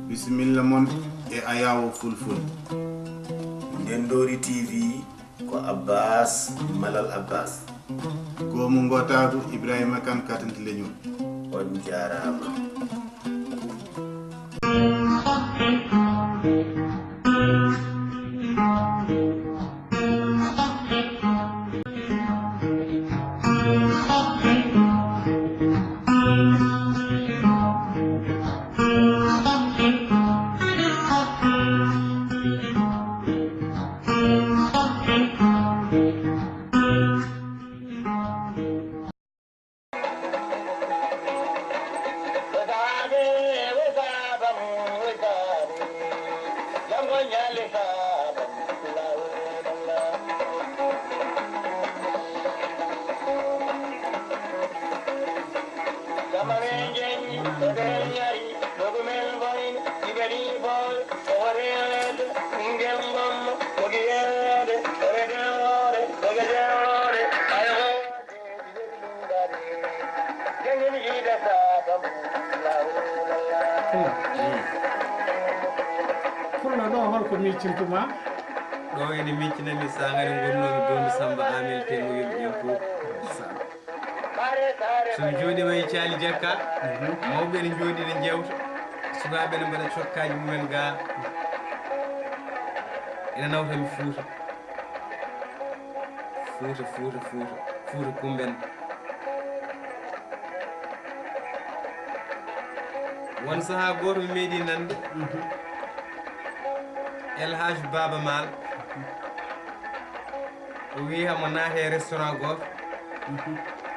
Bismillah mon e ayawo fulful. Ndendori TV ko Abbas Malal Abbas. Ko mo ngotadu Ibrahima Kane Katanti leñol. On jarama. Kurna ɗo holko miccintuma ɗo ene miccinami sangare gonnomi donde Samba Amel temo yimɓe fof somi jooɗima e Thiali Diakka mawɓe ene jooɗi ene jewta sukaɓe ene mbaɗa cokkaji mumen ga ene nawtami Fouta Kumben won saaha goto mi meeɗi nande El Hadj Baba Mal o wi hamo naati e restaurant goto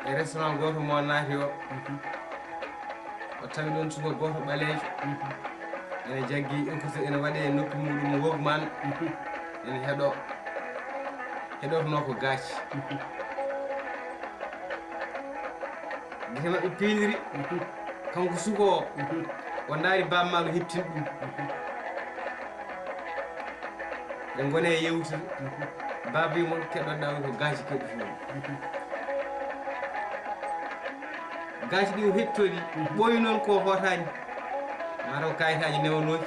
e restaurant goto mo naati o o tawi ɗon suka goto ɓalejo ene jaggi écoute ene waɗe noppi muɗum wogman ene heɗotono ko gaaci gite maɓɓe piiniri kanko suko o daari Baba Mal o heptini ɗum ɓe gone e yewtude Baba wi mon keɗoɗa ko gaaci keɗotono gaaci ɗi o hettoɗi ɓooyi noon ko hotani mataw kayitaji newanoki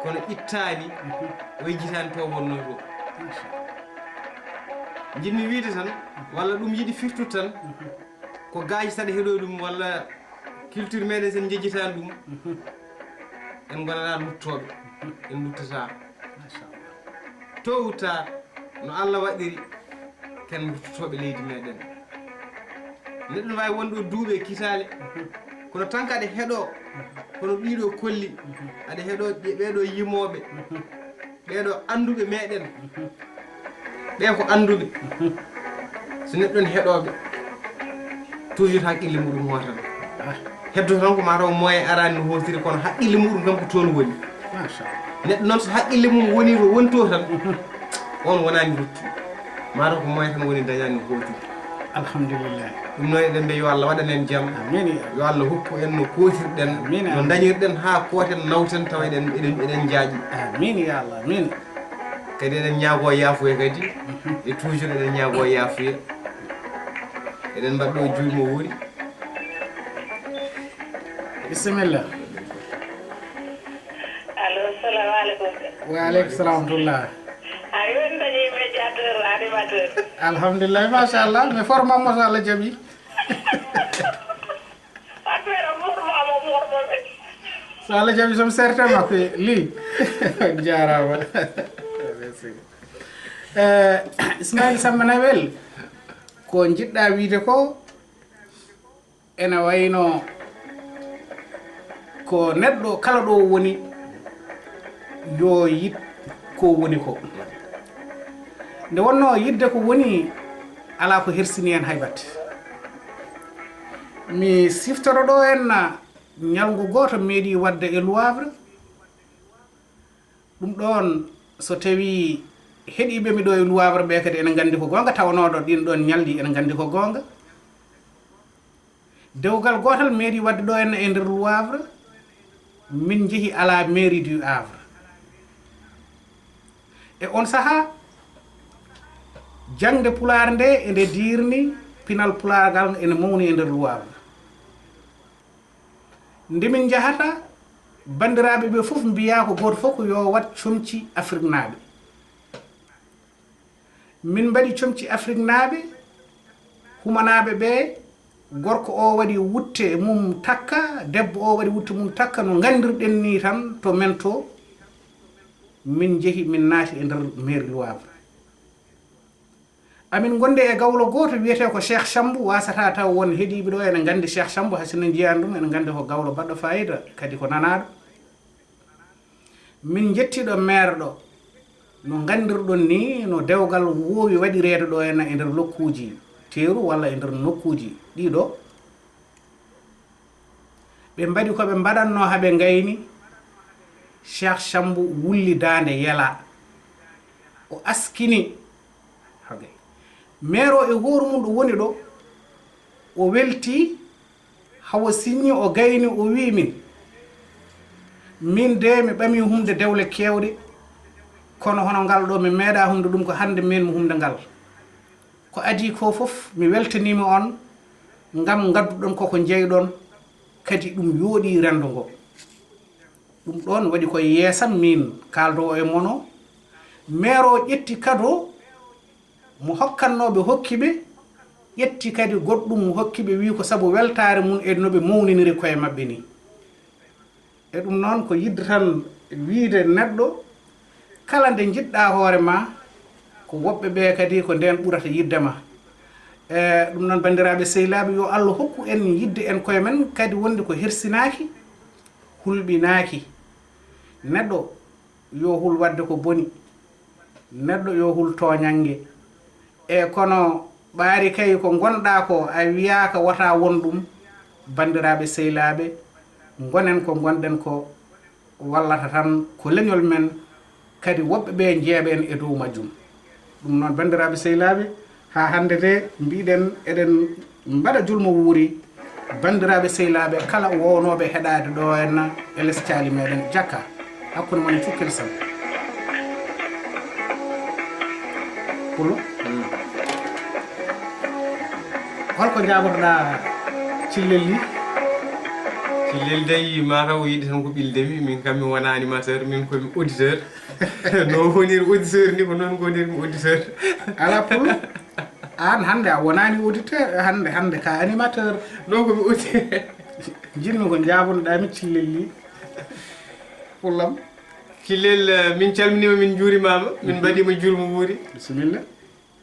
kono ittani o yejjitani to wonno to jinmi wiide tan walla ɗum yiɗi firtude tan ko gaaci saɗa heɗoy ɗum walla culture meɗen sen jejjitani ɗum en gonata luttoɓe en luttata tôt ou tard no Allah waɗiri ken luttotoɓe leydi meɗen neɗɗo ne wawi wonde o duuɓe kitale kono tan ka aɗa heeɗo kono ɗiɗo kolli aɗa heeɗo ɓeɗo yimoɓe ɓeɗo anduɓe meɗen ɓe ko anduɓe so neɗɗo ne heeɗoɓe toujours haqqille muɗum hotan heddo tan ko mataw moyen arani no hotiri kono haqqille muɗum tan ko toon woni neɗɗo noon so haqqille mum woni to wonto tan on wonani ruttu mataw ko moyen tan woni dañani no hotiri alhamdulillah ɗum noon eɗen mbiya yo Allah waɗan en jaam amin yo Allah hokku en no kotirɗen no dañirɗen ha koten nawten tawa eɗen jaaƴi amin ya Allah amin kadi eɗen ñaago yaafuya kadi e toujours eɗen ñaago yaafuya eɗen mbaɗɗo juumo wuuri bisimilla allo salamu aleykum wa aleykum salam wa rahmatullah a yoni dañi médiateur animateur alhamdulillah machallah mi formamo so Allah jaaɓi affaire formamo mormoɓe so Allah jaaɓi somi serte makko li jarama Ismail Samba Nawel ko jiɗɗa wiide ko ene wayno ko neɗɗo kala ɗo woni yo yit ko woni ko nde wonno yidde ko woni ala ko hersini en haybatte mi siftoro ɗo en ñalngu goto meeɗi wadde e Louvre ɗum ɗon so tawi heeɗiɓe mi ɗo e Louvre ɓe kadi ene gandi ko gonga tawnoɗo ɗin ɗon ñalɗi ene gandi ko gonga dewgal gotal meeɗi wadde ɗo en e nder Louvre min jeehi à la mairie du Havre e on saaha jangde pulaar nde ende dirni pinal pulaargal ene mawni e nder Louvre nde min jahata bandiraɓe ɓe fof mbiya ko goto fof ko yo wat comci Afrique naaɓe min mbaɗi comci Afrique naaɓe humanaɓe ɓe gorko o waɗi wutte mum takka debbo o waɗi wutte mum takka no gandirɗen ni tan to men to min jeehi min naati e nder mairie Loivre amin gonde e gawlo goto wiyete ko Cheikh Sambou wasata taw won heeɗiɓe ɗo ene gandi Cheikh Sambou hasino jiyani ɗum ene gandi ko gawlo baɗɗo fayida kadi ko nanaɗo min jettiɗo maire ɗo no gandirɗon ni no dewgal wowi waɗirede ɗo henna e nder lokkuji teeru walla e nder nokkuji ɗiɗo ɓe mbaɗi koɓe mbaɗanno haɓe gayni Cheikh Sambou wulli dande yela o askini hagay maire o e hoore mum ɗo woni ɗo o welti hawo signi o gayni o wi min de mi ɓami humde dewle kewɗe kono hono ngal ɗo mi meeɗa humde ɗum ko hande min mo humde ngal ko adi ko fof mi weltanima on ngam gadduɗon koko jeyɗon kadi ɗum yooɗi rendo ngo ɗum ɗon waɗi ko yeesam min kaldo e mono maire o ƴetti kado mo hokkannoɓe hokkiɓe ƴetti kadi goɗɗum hokkiɓe wi ko saabu weltare mum e noɓe mawniniri koye mabɓe ni e ɗum noon ko yidde tan wiide neɗɗo kala nde jiɗɗa hoore ma ko woɓɓe ɓe kadi ko nden ɓurata yiddema e ɗum noon bandiraɓe sehilaɓe yo Allah hokku en yidde en koye men kadi wonde ko hersinaki hulɓinaki neɗɗo yo hul wadde ko boni neɗɗo yo hul toñangue e kono ɓaari kay ko gonɗa ko a wiyaka wata won ɗum bandiraɓe sehilaɓe gonen ko gonɗen ko wallata tan ko leñol men kadi woɓɓe ɓe jeeɓen e dow majjum ɗum noon bandiraɓe sehilaɓe ha hande de mbiɗen eɗen mbaɗa julmo wuuri bandiraɓe sehilaɓe kala wownoɓe heɗade ɗo henna e less caali meɗen jakka hakkude mon e Cukkel Sam pulo holko jabotoɗa cillel Cillel day mataw yiɗi tan ko ɓildemi min kam mi wona animateur min komi auditeur no woniri auditeur ni ko noon gonirmi auditeur ala pour an hande a wonani auditeur hande ka animateur non komi auditeur jinmi ko jabonoɗami cillel li pullam Cillel min calminima min juurimama min mbaɗima julmo wuuri bisimilla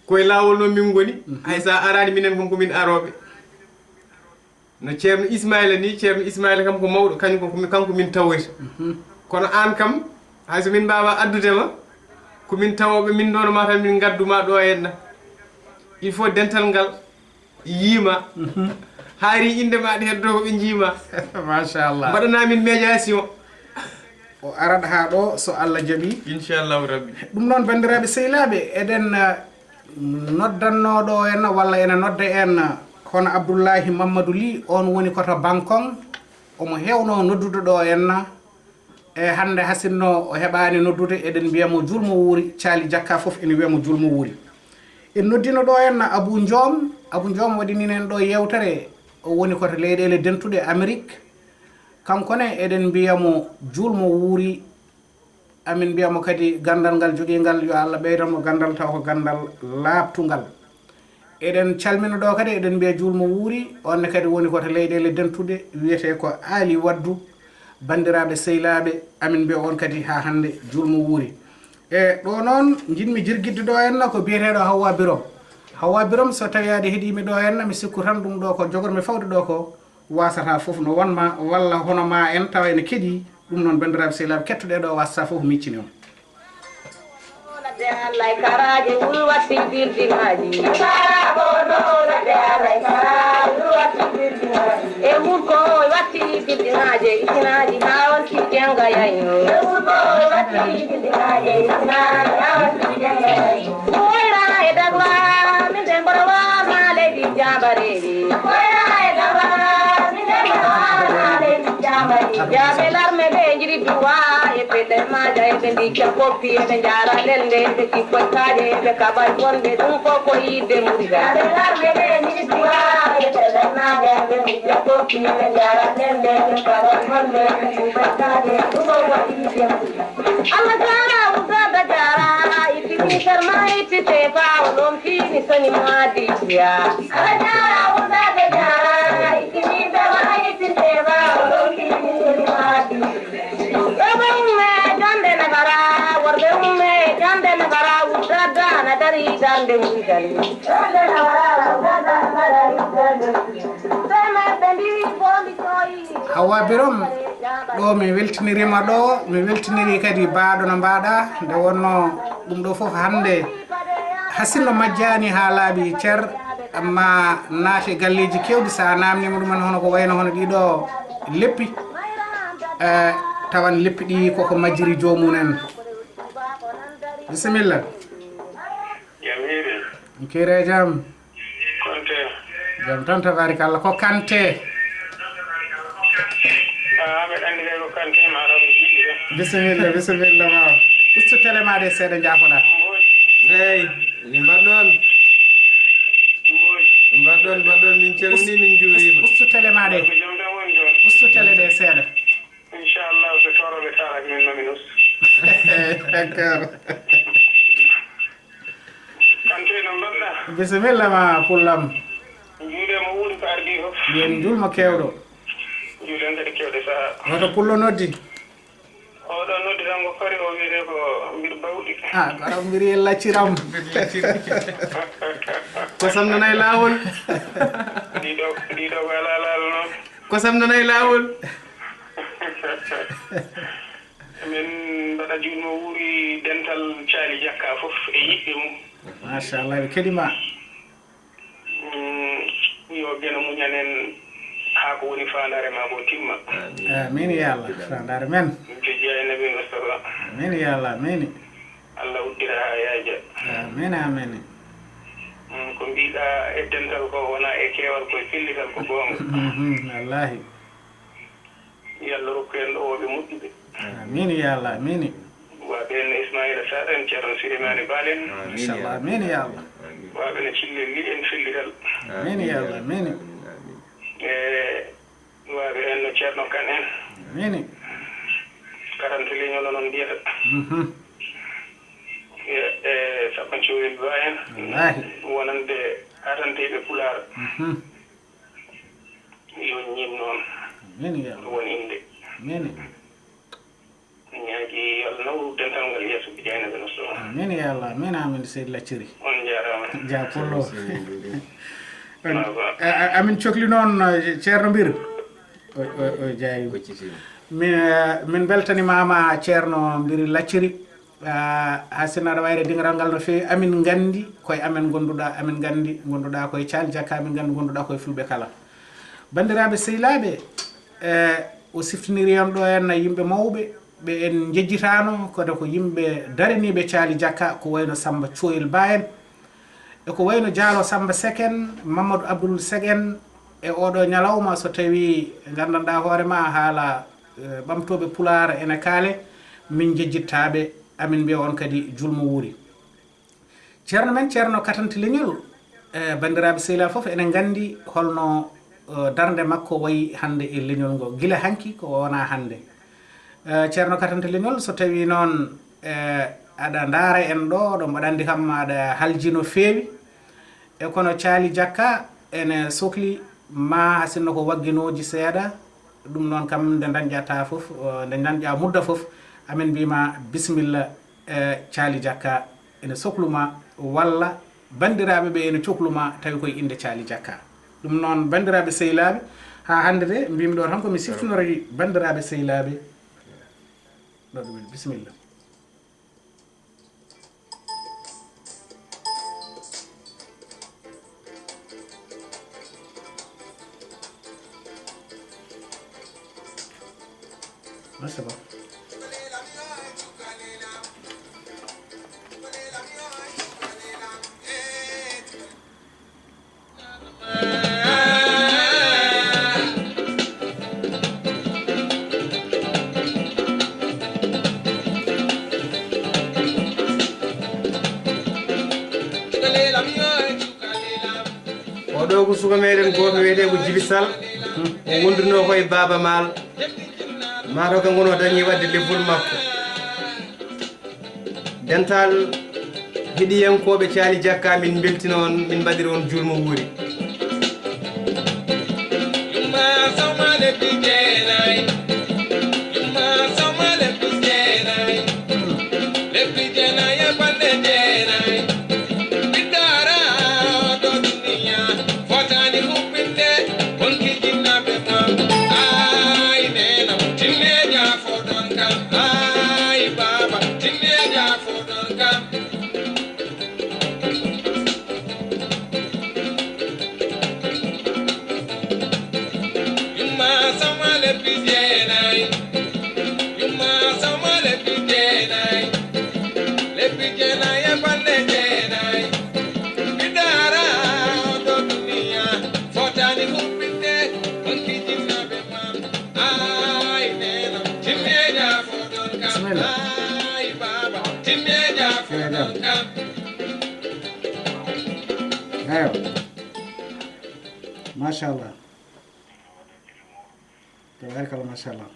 koye lawol noon min goni hay sa arani minen kom komin aroɓe no ceerno Ismaïla ni ceerno Ismaïla kam ko mawɗo kañum kanko min tawoyta kono an kam hay so min mbawa addudema komin tawoɓe min ɗonoma tan min gadduma ɗo henna il faut dental ngal yiima haari inde maɗa heddo ko ɓe jiima machallah mbaɗanamin médiation o arat ha ɗo so Allah jaaɓi inchallahu rabbi ɗum noon bandiraɓe sehilaɓe eɗen noddannoɗo en walla ene nodda en hono Abdoullahi Mamadou Ly on woni koto Bangkong omo hewno noddude ɗo henna e hande hasinno o heɓani noddude eɗen mbiyamo julmo wuuri caali jakka foof ene wiyamo julmo wuuri en noddino ɗo henna Abou Ndiom waɗininen ɗo yewtere o woni koto leyɗele dentuɗe Amérique kankone eɗen mbiyamo julmo wuuri amin mbiyamo kadi gandal ngal joguingal yo Allah ɓeydanmo gandal taw ko gandal labtugal eɗen calmina ɗo kadi eɗen mbiya julmo wuuri onne kadi woni koto leyɗele dentuɗe wiyete ko Ali Waddu bandiraɓe sehilaɓe amin mbiya on kadi ha hande julmo wuuri e ɗo noon jinmi jirguidde ɗo henna ko biyeteɗo Hawa Birom so tawi ade heeɗimi ɗo henna mi sikku tan ɗum ɗo ko jogormi fawde ɗo ko wasata foof no wonma walla hono ma en tawa ene keeɗi ɗum noon bandiraɓe sehilaɓe kettoɗe ɗo wasata foof miccini on like karaje wulwati birdinaji e wurko watti birdinaje itinaji hawanti jenga yayno koyra e dagwa min den barawa ma leydi jambareji koyra e dagwa min den barawa ma leydi jambareji Jabe larme be jiri duwa e pete maja e bendi chapopi e benjara lende be kipotaje be kabal bonde dum ko yide muriga. Jabe larme be jiri duwa e pete maja e bendi chapopi e benjara lende be kabal bonde dum kipotaje dum ko yide muriga. Allah jara uga jara itini sharma itite fa ulum fini soni madi ya. Allah jara uga jara itini sharma itite fa ulum fini soni madi. Ebe umme jande na bara warbe umme jande na bara uga na dari jande mujali. Jande na bara uga na dari jande. Sema bendi bomi toyi. Hawa Birom ɗo mi weltinirima ɗo mi weltiniri kadi baaɗo no mbaɗa nde wonno ɗum ɗo fof hande hasinno majjani ha laaɓi ceer amma naati galleji kewɗi sa namnima ɗumen hono ko wayno hono ɗiɗo leppi tawan leppi ɗi koko majjiri jomumen bisimilla kire jam jam tan tabarikalla ko Kanté bisimilla ma ustu télé ma de seeɗa jaafoɗa eyi mbaɗɗon min calmini min juurima ustu télé ma de ustu télé de seeɗa inchallah so toroɓe tarak min mamin ustu d'accord Kanté no mbaɗɗa bisimilla ma pullam juuɗemo wuuri ko ardi fof yen julmo kewɗo juuɗen kadi kewɗe saha hoto pullo noddi oɗon noddi tan ko kori o wiyete ko mbir bawɗi koɗo mbiri lacciram kosam nanay lawol ɗiɗo ko ala laal noon kosam nanay lawol min mbaɗa juutmo wuuri dental caali jakka fof e yiɗɓe mum machallah ɓe keɗima yo geno muñanen haa ko woni fandare ma ko timma amin ya Allah fandare men joji e nabi Mustafa amin ya Allah amin Allah uddira ha yaaja amin amin ko mbiɗa e dental ko wona e keewal koye fellital ko goonga wallahi yallah rokku en ɗowoɓe moƴƴuɓe amin ya Allah amin waɓen Ismaila Sarr en ceerno Souleymane Baal en inchallah amin ya Allah waɓene cillel li en fellital amin ya Allah amin e waɓe en no ceerno kan en amin karante leñol noon mbiyata e saɓancowel ba en wallahi wonande atanteɓe Pulaar yo ñim noon amin ya Allah won inde amin ñaagi Allah nawru dental ngal yeeso bi jaynaɓe no so amin ya Allah amin amin seydi lacciri on jarama ja pullo amin cohli noon ceerno mbir o jeeyi min beltanimama ceerno mbiri lacciri ha sinno aɗa wayre dingiral ngal no fewi amin gandi koye amen gonduɗa koye caali jakka amin gandi gonduɗa koye fulɓe kala bandiraɓe sehilaɓe o siftiniri on ɗo henna yimɓe mawɓe ɓe en jejjitano kono ko yimɓe daraniɓe caali jakka ko wayno Samba Thioyel Ba en e ko wayno Diallo Samba Seck en Mamadou Abdoul Seck en e oɗo ñalawma so tawi gandanɗa hoorema haala ɓamtoɓe Pulaar ene kaale min jejjittaɓe amin mbiya on kadi julmo wuuri ceerno men ceerno Katante Leñol bandiraɓe sehila foof enen gandi holno darde makko wayi hande e leñol ngo gila hanki ko wona hande ceerno Katante Leñol so tawi noon aɗa daara en ɗo mbaɗandi kam aɗa halji no feewi e kono caali jakka ene sohli ma sinno ko wagginoji seeɗa ɗum noon kam nde dañƴata fof nde dañƴa mudda fof amin mbima bisimilla caali jakka ene sohluma walla bandiraɓe ɓe ene cohluma tawi koye inde caali jakka ɗum noon bandiraɓe sehilaɓe ha hande de mbimi ɗo tan komi siftinori bandiraɓe sehilaɓe ɗo ɗumen bisimilla c'est bon. ɗo ko suka meɗen goto wiyete ko Djiby Sall o wonduno koye Baba Mal mato ka gono dañi wadde lebbol makko dental heɗiyankoɓe Thiali Diakka min beltino on min mbaɗiri on julmo wuuri ما شاء الله تبارك الله ما شاء الله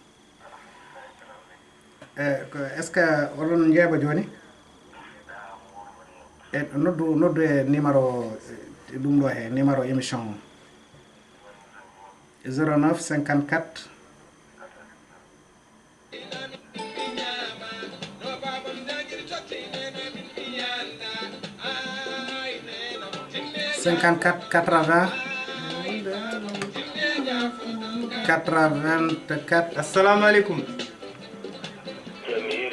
اسكو ولون نجيبا جوني نودو numéro dum do he numéro émission 09 54 54 80 84 assalamu aleykum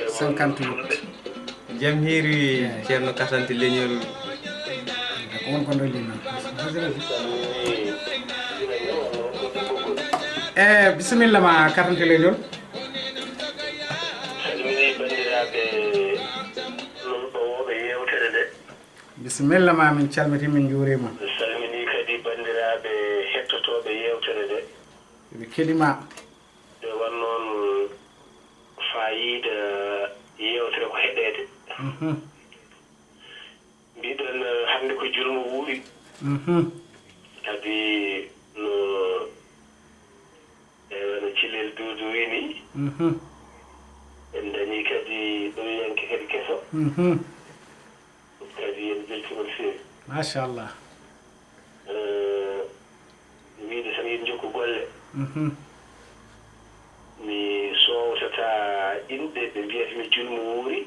58 jam hiiri ceerno Katanti leñol ko won ko dolina bismillah ma Katanti leñol bismillah ma min calmiti min juurima salmini kadi bandiraɓe hettotoɓe yewtere nde ɓe keɗima nde wan noon fayida yewtere ko heɗede mbiɗon hande ko julmo wuuri kadi no no cilel duudu wini en dañi kadi ɗum yanke kadi keso kadi en beltima feewi machallah wiide tan yen jokku golle mi sowtata inɗe ɓe mbiyatami julmo wuuri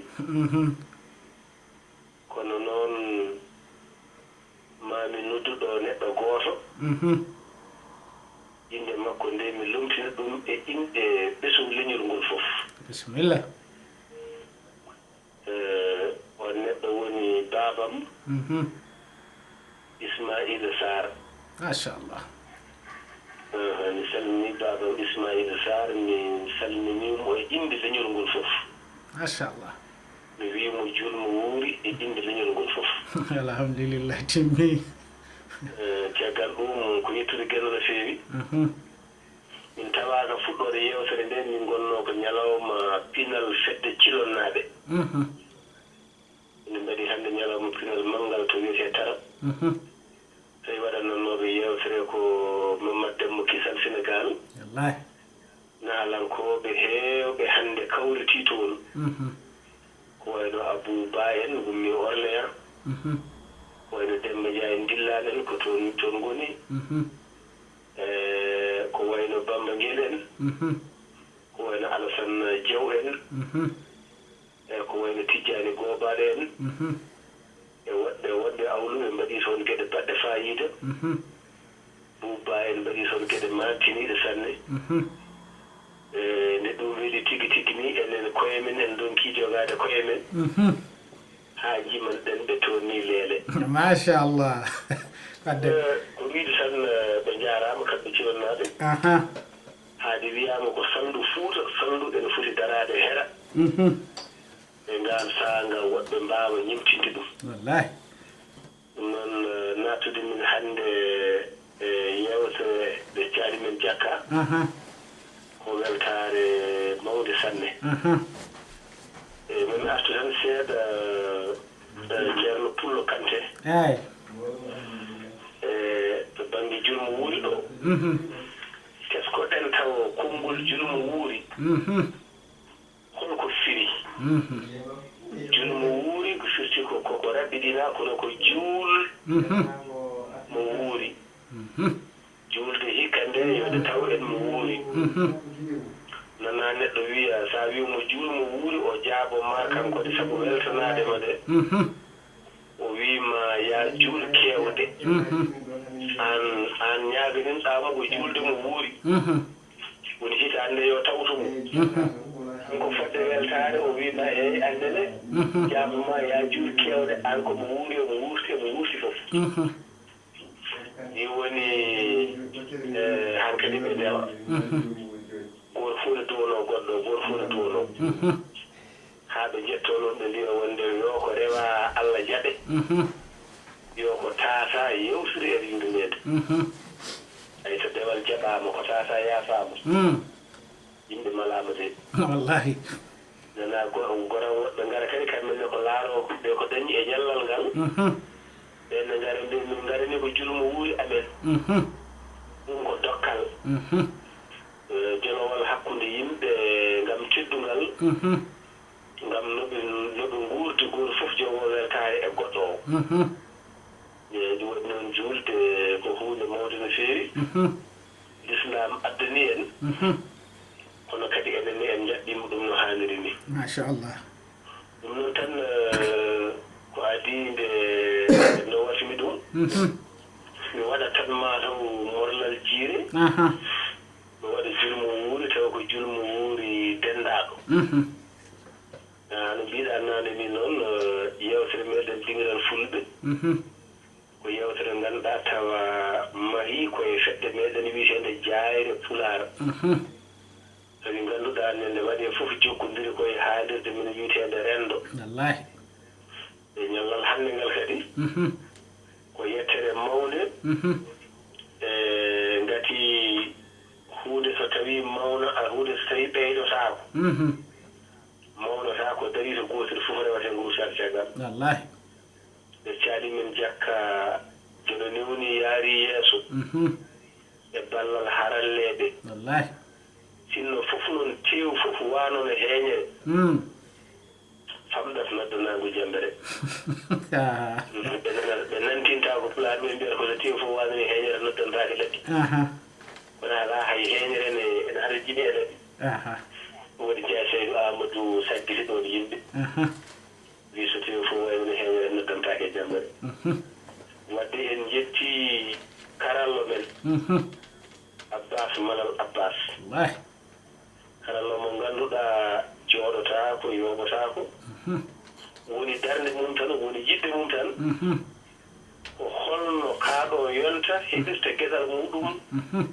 kono noon mami nodduɗo neɗɗo gooto inde makko nde mi lomtina ɗum e inɗe ɓesum leñol ngol fof bisimilla on neɗɗo woni babam Ismaïla Sarr machallah mi salmini babam Ismaïla Sarr mi salminimo e inde leñol ngol fof machallah mi wimo julmo wuuri e inde leñol ngol fof alhamdulillah timmi caggal ɗum ko yettude gueɗo no feewi min tawaka fuɗɗode yewtere nde min gonno ko ñalawma pinal fedde cilonnaɓe min mbaɗi hannde ñalawma pinal manngal to wiyete Taram tawi waɗannannoɓe yewtere ko Mamadou Demba Kisal Sénégal wallahi naalankoɓe heewɓe hannde kawriti toon ko wayno Abou Ba en wummi Orléans ko wayno Demba Ndiaye Dillal en ko toon ngoni ko wayno Bamba Nguel en ko wayno Alassane Diaw en ko wayno Tidjani Gobaɗe en e woɗɗe awlu ɓe mbaɗi toon geɗe baɗɗe fayida Bouba en mbaɗi toon geɗe mantiniɗe sanne nde ɗum weeli tigi tigi ni enen koye men en donki jogade koye men ha jiman ɗen ɓe toon ni leele machallah wadde ko wiide tan ɓe jarama kamɓe cilonnaɓe haade wiyama ko sandu Fuuta sandu ene foti darade heera e ngal saanga woɓɓe mbawa ñimtinde ɗum wallahi ɗum noon nattude min hannde e yewtere ɗe Thiali men Diakka ko weltare mawde sanne e min artu tan seeɗa ceerno Pullo Kanté eyi to teskoɗen taw konngol julmo wuuri holko firi julmo wuuri ko firti ko raɓɓiɗina kono ko juul mo wuuri juulde hikka nde yode taw en mo wuuri nana neɗɗo wiya sa wimo juulmo wuuri o jaabo ma kanko de sabu weltanadema de o wima ya juul kewde an ñaaganinɗamo ko juulde mo wuuri woni hitande yo tawtumo ko fodde weltare o wima eyi andene jaaboma ya juul kewde an komo wuuri omo wurti fof ni woni hankkadi ɓe ndewa goto fof ne duwono goɗɗo goto fof ne duwono haa ɓe jettonon ɓe mbiya wonde yo ko rewa Allah jaɓe yo ko taata yewtude e yurmeede ay so dewal jaɓaama ko taata yaafaama yimɓe malaama de wallahi nana goran woɓɓe ngara kadi kamɓene ko laaro ɓe ko dañi e ñallal ngal ɓenne ngara mbi min ngarini ko julmo wuuri amen ɗum ko dokkal jonowal hakkunde yimɓe ngam teddungal ngam noɓe nguurdi goto fof jowo weltare e goɗɗo o ɗum waɗi noon juulde ko hunde mawde no feewi l'islam addani en kono kadi enen ni en jaɓɓima ɗum no hanniri ni machallah ɗum noon tan ko adi nde no watimi ɗum mi waɗa tan mataw morlal jiire mi waɗa julmo wuuri tawa ko julmo wuuri dendaɗo no mbiɗa nane ni noon yewtere meɗen dingiral fulɓe ko yewtere ganduɗa tawa mahi koye feɗɗe meɗen wiyetede jayre pulara sabi ganduɗa nene waɗi fof jokkodiri koye haalirde min wiyetede rendo wallahi e ñallal hande ngal kadi ko yettere mawde e ngati hunde so tawi mawno hunde so tawi ɓeydotako mawnota ko dari to gotel fof rewate ngursat caggal wallahi ɓe caali min jakka jono ni woni yaari yeeso e ballal haralleɓe wallahi sinno fof noon tew fof wanono heeñere famɗat noddanago jambere ɓe nantinta ko pulaar ɓe mbiyata koso tew fof wanoni heeñere noddantake laɗɗi kono ala hay heeñere ene ara jiɗi e laɗɗi woni jeeseydou amadou saggiti ɗon yimɓe wi so tew fof wayno heeñere noddantake e jambere wadde en jetti karallo men abbas malal abbas karallo mo ngannduɗa jooɗotako yoɓotako woni darde mum tan woni yiɗde mum tan ko holno kaaɗo yonta heɓirta geɗal muɗum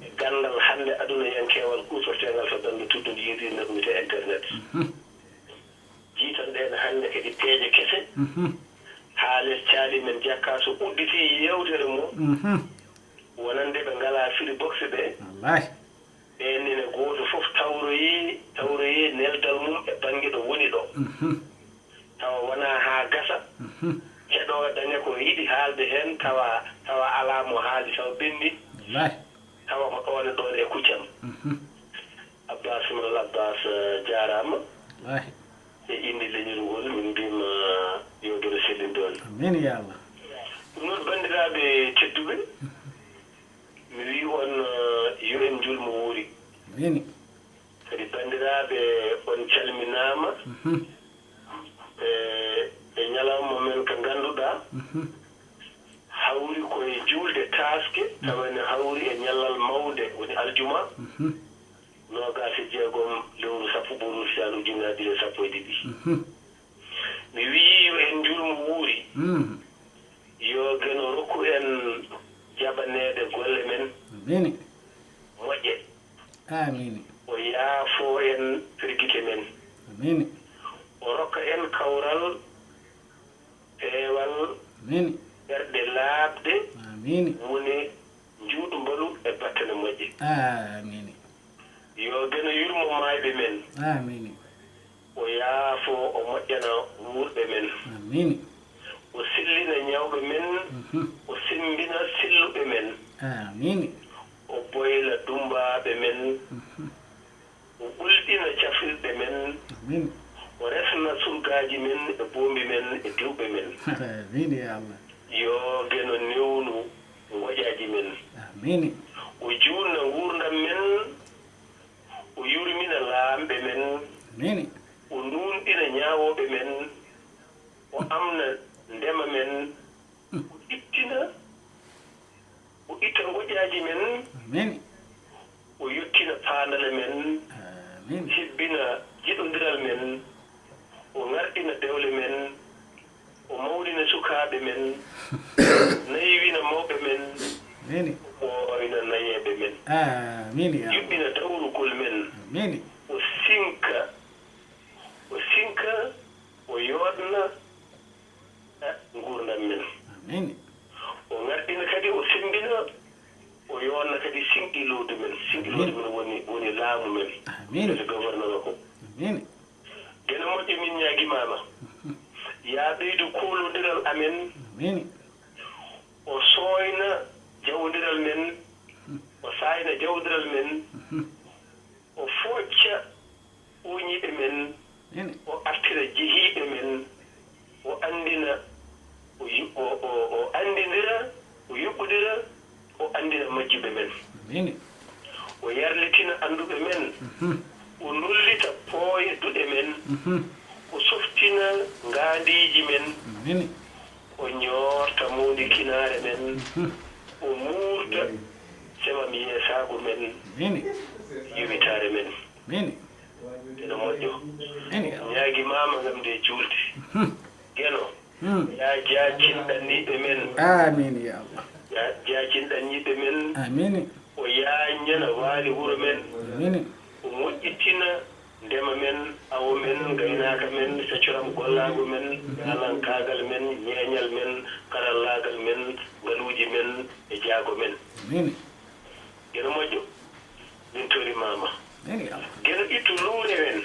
e gandal hannde aduna yankewal kutortegal to banggue tuddude yirinde ɗum wiyete internet jiitanɗen hannde kadi peeje kese haales caali men jakka so udditi yewtere mum wonande ɓe ngala firi boxe ɓe ɓennene goto fof tawroyi neldal mum e banggue ɗo woni ɗo tawa wona ha gasa heɗo daña ko yiɗi haalde hen tawa ala mo haali tawa ɓenni tawa ko ɗone ɗon e kuccam abbas mal abbas jarama e indi leñolngol min mbima yogere sellindon amin ya allah ɗum noon bandiraɓe tedduɓe mi wi on yo en julmo wuuri kadi bandiraɓe on calminama e ñalawma men ko ngannduɗa hawri koye juulde taske tawene hawri e ñallal mawde woni aljuma nogas e jeegom lewru sappo ɓoru fiyan ujunnaje ɗiɗi sappo e ɗiɗi mi wii yo en julmo wuuri yo geno rokku en jaɓanede golle men moƴƴe o yaafo en firguite men o rokka en kawral peewal ɓerɗe laaɓde woni juuɗo mbaɗu e battane moƴƴe yo geno yurmo maayɓe men o yaafo o moƴƴana wuurɓe men o sillina ñawɓe men o simbina silluɓe men o boyla dumbaɓe men o ɓulɗina cafrirɗe men amin o resna surgaji men e boombi men e diwɓe men amin ya allah yo geno newnu goƴaji men amin o juutna gurdam men o yurmina laamɓe men amin o ndunɗina ñaawoɓe men o amna ndema men o itta goƴaji men amin o yettina paandale men amin hibbina jiɗodiral men o ŋarɗina dewle men o mawɗina sukaaɓe men nayiwina mawɓe men amin o ɓooyna nayeɓe men amin ya allah yuɓɓina dawrugol men amin o sinka o yooɗna gurdam men amin o ŋarɗina kadi o sembina o yoonna kadi sinqilodu men woni laamu men amin so gouvernement ko amin gene moƴƴo min ñaagimama ya ɓeydu kuulodiral amen amin o sooyna jawdiral men o saayna jawdiral men o focca uñiɓe men amin o artira jehiiɓe men o andina o andidira o yuɓɓodira o andina majjuɓe men amin o yarlitina anduɓe men o nullita pooye duɗe men o softina ngaandiji men amin o ñoorta muundi kinaare men o muurta semam yeesaago men amin yuɓitaare men amin ene moƴƴo amin ya allah ñaagimama ngam nde juulde geno ya jaacinɗanniɓe men amin ya allah ya jaacinɗanniɓe men amin o yaañana waali wuro men amin o moƴƴittina ndema men awo men gaynaaka men saccoram gollaago men alankaagal men ñeeñal men karallaagal men ngaluuji men e jaago men amin geno moƴƴo min torimama amin ya allah geno ittu luure men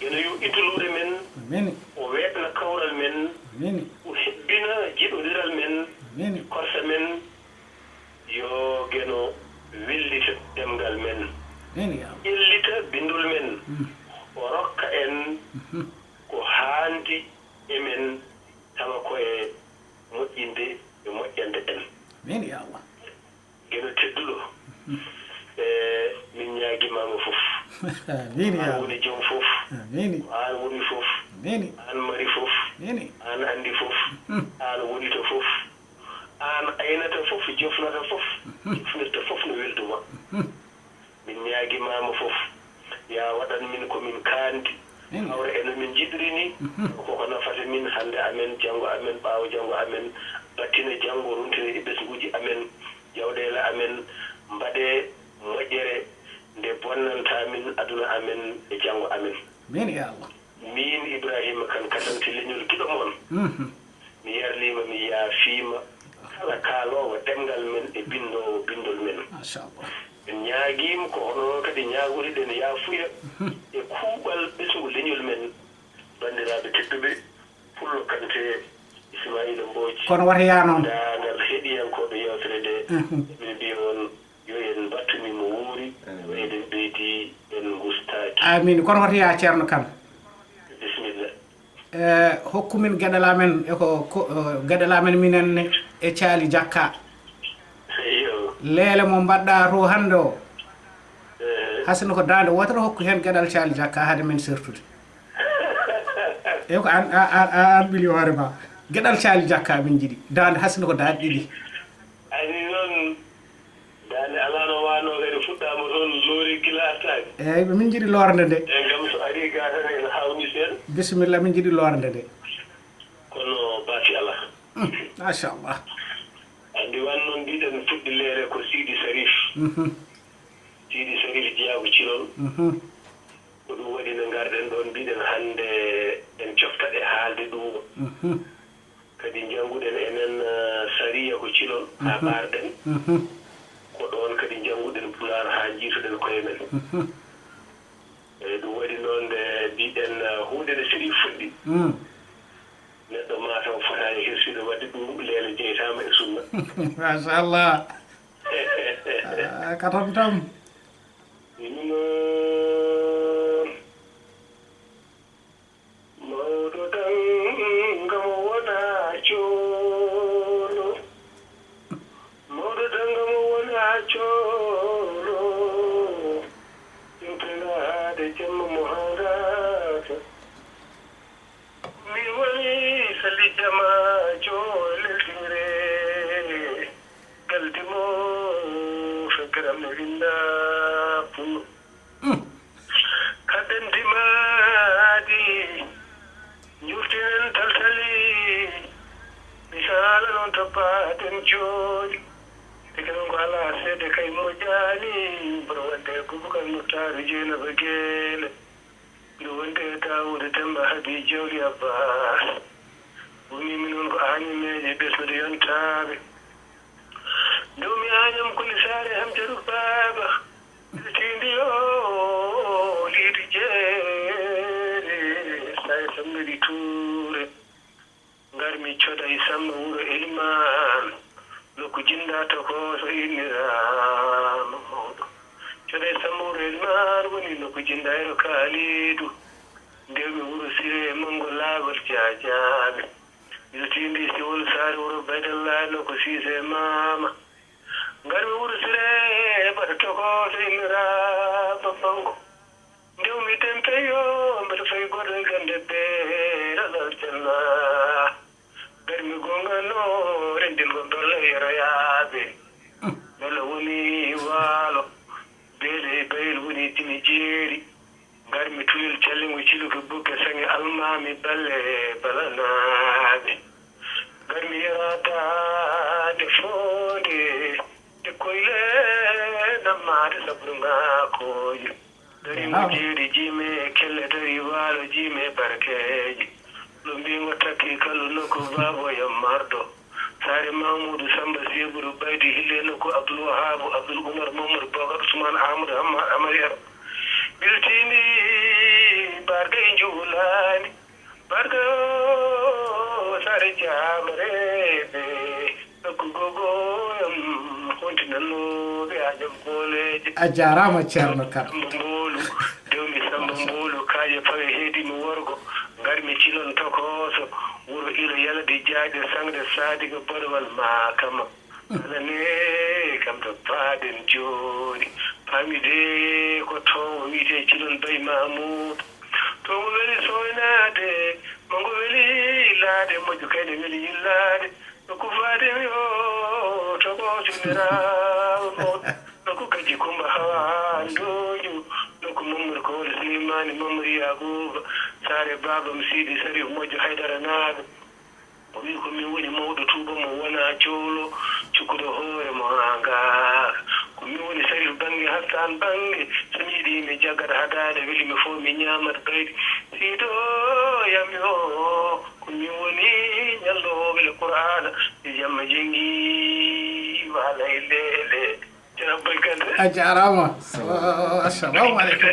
geno yo ittu luure men amin o weeɓna kawral men amin o hebbina jiɗodiral men amin korsa men yo geno wellita ɗemgal men amin ya allah ƴellita bindol men o rokka en ko haandi emen tawa koye moƴƴinde e moƴƴande en amin ya allah geno tedduɗo min ñaagimama fof amin ya an allah woni joom fof amin an woni fof amin an mari fof amin an andi fof an wonita fof an aynata fof jofnata fof jofnirta fof no welduma min ñaagimama fof ya waɗan min komin kaandi hawre eno min jiɗri ni koko nafata min hannde amen janngo amen ɓaawo janngo amen battina janngo runtina e ɓesguji amen jawɗele amen mbaɗe moƴƴere nde bonnantamin aduna amen e janngo amen amin ya allah min ibrahima kan katanti leñol giɗo moon mi yarlima mi yaafiima kala kaalowo ɗemgal men e bindowo bindol men machallah en ñaagiima ko hono kadi ñaagori ɗen yaafuya e kuuɓal ɓesngu leñol men banndiraaɓe tedduɓe pullo kante ismaila mbooji kono wata ya noon daangal heɗiyankoɓe yewtere nde min mbiya on yo en mbattunimo wuuri yo eɗen ɓeydi en gustaaki amin kono wata ya ceerno Kane bisimilla hokkumin gueɗal amen eko gueɗal amen minen e Thialy Diakka yo leele mo mbaɗɗa to hannde o hasino ko dande wotere hokku hen gueɗal Thialy Diakka haade men sertude e ko an ɓili hoore ma gueɗal Thialy Diakka min jiiɗi dande hasino ko dande ɗiɗi ani noon dande alano wano kadi fuɗɗama toon loori gila artaki eyyi min jiiɗi lorde nde e gam so ari ga tan en hawni sen bisimilla min jiiɗi lorde nde kono baati ala machallah andi wan noon mbiɗen fuɗɗi leere ko Sidi Sarif Sidi Sarif jeyago cilol ko ɗum waɗi no garɗen ɗon mbiɗen hannde en coftaɗe haalde ɗum kadi jannguɗen enen sariya ko cilol ha ɓarɗen ko ɗon kadi jannguɗen pular ha jiitoɗen koye men eyi ɗum waɗi noon nde mbiɗen hunde nde siri fuɗɗi neɗɗo mataw fotani hirsude wadde ɗum leele jeytama e sunna machallah katam tam mawɗo dangam wona coolo mawɗo dangam wona coolo yewtanaade jamma mo hangata mi woni sali jama jooleltire galdimo fegaram no winda puno kaɗen dimadi jurtinen taltali misala noon toppaten jooɗi tigi noon ko ala seede kay moƴƴaani mboɗo wonde boubacar moutari jeynaba gueele mbiɗo wonde dawude demba haabi jawli abbas wonimi noon ko animeje ɓesnude yontaɓe dow mi añam kuli saare ham jaru baaba mbiɗo tindi o liidi jeere sae samnedi tuure ngarmi coda e samma wuro eliman nokku jinda to ko so innirama mawɗo coda e samma wuro eliman woni nokku jinda ero kaalidu ndewmi wuro sire mango laawol jajaɓe mbiɗo tindi siwol saare wuro baydallahi nokko siise mama ngarmi wuro sire mbaɗa tokoso innirama mango ndewmi tempeyo mbaɗa fayi goɗo e gande beeɗaɗal janna garmi gongano rendin gon dolla yeroyaɓe dolla woni waalo beele bayil woni timi jeeri garmi tuyol callingo ciluko bukke sange almami balle balanaɓe garmi yeratade fonde de koyle nammade sabru ngakoye darimo jeeri jime kelle dari waalo jime barkeje ɗo mbingo takki kallu nokku baboyam marɗo saare mamoudou samba seburu ɓaydi hille nokku abdoul wahabu abdoul oumar mamadou bocar ousmane amadou amariyar ɓiltini barga e juulani barga saare jamareɓe nokku gogoyam hontinannoɓe a jam booleje a jarama ceerno kan mbolu dewmi samba mbolu kaje fawe heedimi worgo garmi cilon tokoso wuro ilo yalade jaaƴe sangde sadiga boɗowal makama alane kam to paaden jooɗi paamide ko towo wiite cilon bay mamoudou to ngo weli soynade mongo weli laade moƴƴo kayne weli yillade no kufademi o togosinirawo mawɗo nokku kaji kumba hawa ndoju nokku mamadou ko wole slimani mamadou yagouba saare baba mi siidi sari moƴƴo haydara naaɓe o wi ko min woni mawɗo tuuba mo wona cowlo cukkuɗo hoore mo ha ngaaka ko min woni sarif bange hastan bange so mi yiɗi mi jaggata hadade weli mi fof mi ñamata baydi siido yami o ko min woni ñalloɓele qur'ana mi jamma jengi wala e leele a jarama assalamu aleykum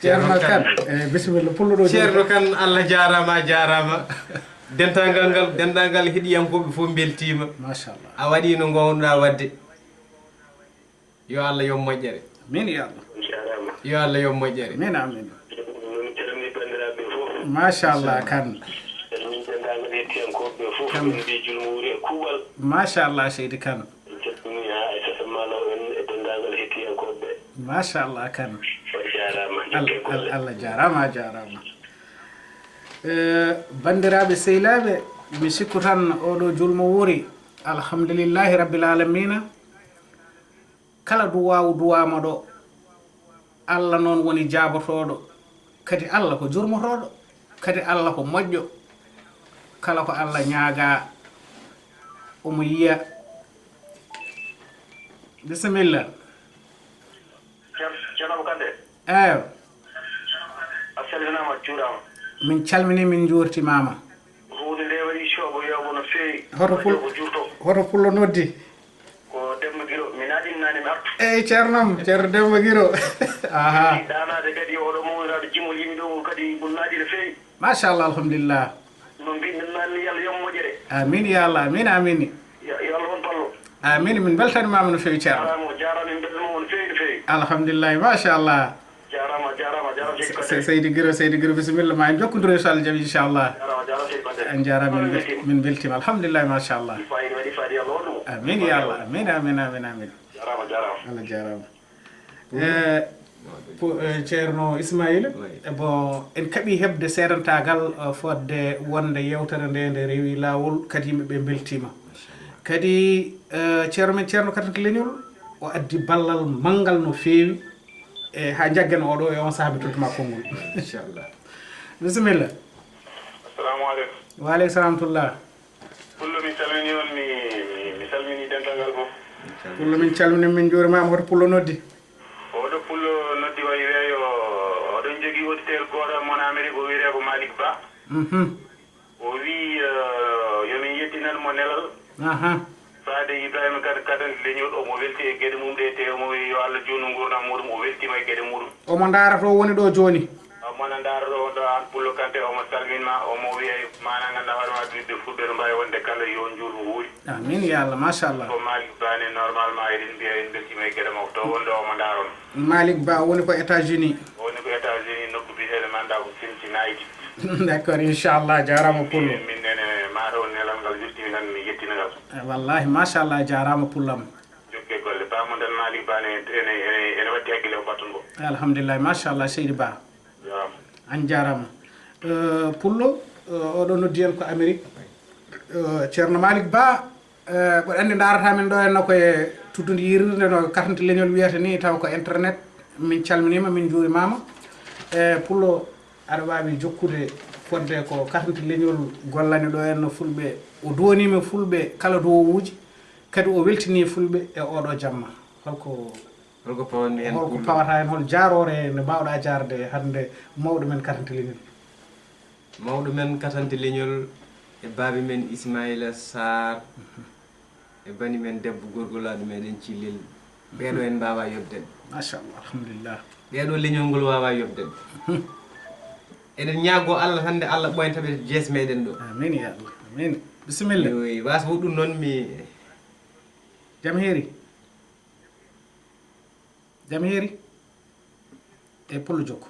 ceerno kan bisimilla pulluɗo ceerno kan Allah jarama dental ngal heɗiyankoɓe fof beltima machallah a waɗi no gownoɗa wadde yo Allah yo moƴƴere min yo Allah yo Allah yo moƴƴere min amin min calmi bandiraɓe fof machallah kan min dendagal hettiyankoɓe fof min mbi julmo wuuri e kuuɓal machallah seydi kan cettumi ha aissata malaw en e dendagal hettiyankoɓe machallah kan o jarama jokke golle Allah jarama a jarama bandiraɓe sehilaɓe mi sikku tan oɗo julmo wuuri alhamdulillahi rabbil alamina kala duwawu duwama ɗo Allah noon woni jabotoɗo kadi Allah ko jurmotoɗo kadi Allah ko moƴƴo kala ko Allah ñaaga omo yiya bisimilla ceerno kande eyo a salminama juurama min calmini min juurtimama hunde nde waɗi coobo yawmo no feewi hoto jurto hoto pullo noddi ko Demba Guiro mi naɗinnani mi artu eyyi ceernam ceerno Demba Guiro aha ɗanade kadi oɗo mawiraɗo jimol yimi ɗo kadi ɗum naaɗi no feewi machallah alhamdulillah no mbimi nanni yo Allah yom moƴƴere amin ya Allah amin amin yo Allah won ballo amin min beltanimama no fewi ceerno jarama min beltanima on feewi feewi alhamdulillahi machallah jarama seydi guiro bisimilla ma en jokkodiro so Allah jaaɓi inchallah en jarama min beltima alhamdulillahi machallah amin ya Allah amin Allah jarama ceerno Ismaïla bon en kaɓi hebde seedantagal fodde wonde yewtere nde rewi lawol kadi yimɓeɓe beltima kadi ceerno men ceerno Kartanti Leñol o addi ballal manggal no fewi e ha jaggen oɗo e on saaha ɓe tottuma konngol inchallah bisimilla assalamu aleykum waaleykum salam tullah pullo min calmini on mi salmini dental ngal fof pullo min calmini min juurimama hoto pullo noddi oɗo pullo noddi wayi weeyo oɗon jogui auditeur goɗo mon Amérique o wiyete ko Malick Ba o wi yomin yettinan mo nelal faade Ibrahima Kartanti Leñol omo welti e gueɗe mum ɗe te omo wi yo Allah joni gurdam muɗum o weltima e gueɗe muɗum omo daarato woni ɗo joni mona daaraɗo on ɗo an pullo Kanté omo salminma omo wiye mana ganduɗa hoorema ɓiɓɓe fulɓe no mbawi wonde kala yo juurmo wuuri amin ya Allah machallah ko Malick Ba ne normalement eɗen mbiya en beltima e gueɗe makko to wonde omo daaron Malick Ba woni ko États-Unis woni ko États-Unis nokku biyeteɗo manda ko Cincinnati d'accord inchallah jarama pullo min nene mataw nelal ngal wirtimi tan mi yettina ngal wallahi machallah jarama pullam jokke golle bamoden Malick Ba ene watti hakkille o battungo alhamdulillah machallah seydi Ba jarama an jarama pullo oɗo noddi en ko Amérique ceerno Malick Ba ɓoɗo andi darata min ɗo henno koye tuddude yirirde no Kartanti Leñol wiyata ni taw ko internet min calminima min juurimama pullo aɗa wawi jokkude fodde ko Kartanti Leñol gollani ɗo henno fulɓe o donima fulɓe kala dowowuji kadi o weltini fulɓe e oɗo jamma holko pawanmi hen holko pawata hen hol jarore ne mbawɗa jarde hande mawɗo men Kartanti Leñol mawɗo men Kartanti Leñol e baabi men Ismaïla Sarr e bani men debbo gorgolaɗo meɗen Cillel ɓeɗo en mbawa yobden machallah alhamdulillah ɓeɗo leñol ngol wawa yobden eɗen ñaago Allah hande Allah ɓoyntaɓe jees meɗen ɗo amin ya Allah amin bisimilla wasa huɗum noon mi jam heeri e pullo jokko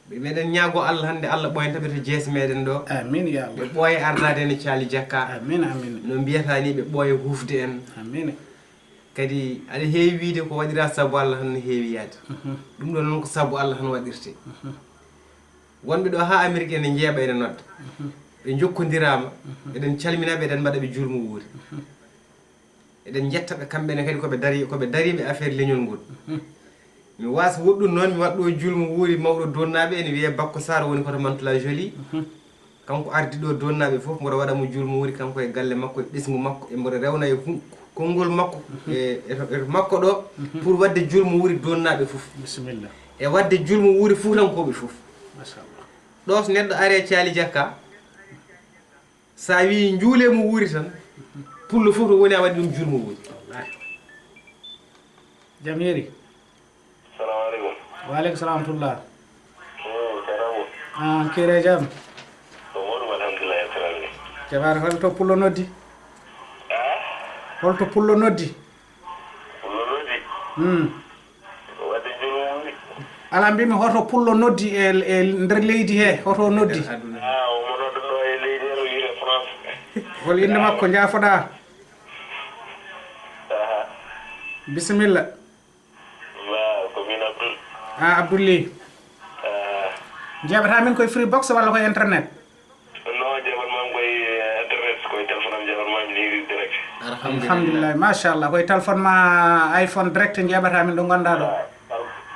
meɗen ñaago Allah hande Allah ɓoyntaɓe to jees meɗen ɗo amin ya Allah ɓe ɓooye ardade en e Thiali Diakka amin amin no mbiyata ni ɓe ɓooye hufde en amin kadi aɗa heewi wiide ko waɗira saabu Allah tan no heewi yaade ɗum ɗo noon ko saabu Allah tan waɗirte wonɓe ɗo ha Amérique ene jeeɓa ene nodda ɓe jokkodirama eɗen calminaɓe eɗen mbaɗa ɓe julmo wuuri eɗen jettaɓe kamɓene kadi koɓe dariɓe affaire leñol ngol mi wasa woɗɗum noon mi waɗɗo julmo wuuri mawɗo donnaɓe ene wiye Bakko Sarr woni koto Mantula Jolie kanko ardi ɗo donnaɓe foof mboɗo waɗamo julmo wuuri kanko e galle makko e ɓesgu makko e mboɗo rewna e konngol makko e makko ɗo pour wadde julmo wuuri donnaɓe foof bisimilla e wadde julmo wuuri fuutankoɓe foof machallah ɗo so neɗɗo ari e Thiali Diakka sa wi juulemo wuuri tan pullo foof to woni a waɗi ɗum julmo wuuri jam heeri salamu aleykum waaleykum salam tullah jarama kire jam ko moɗum alhamdulillah salami jabare holto pullo noddi holto pullo noddi pullo noddi wadde julmo wuuri ala mbimi hoto pullo noddi e nder leydi he hoto noddi omo nodduɗo e leydi he o wiire France hol inde makko jaafoɗa bisimilla ko min Abdoul Abdouli jeeɓata min koye free box walla koye internet non jeeɓat mam koye internet koye téléphone am jeeɓat mam leydi direct alhamdulillah machallah koye téléphone ma iPhone direct jeeɓata min ɗo gonɗa ɗo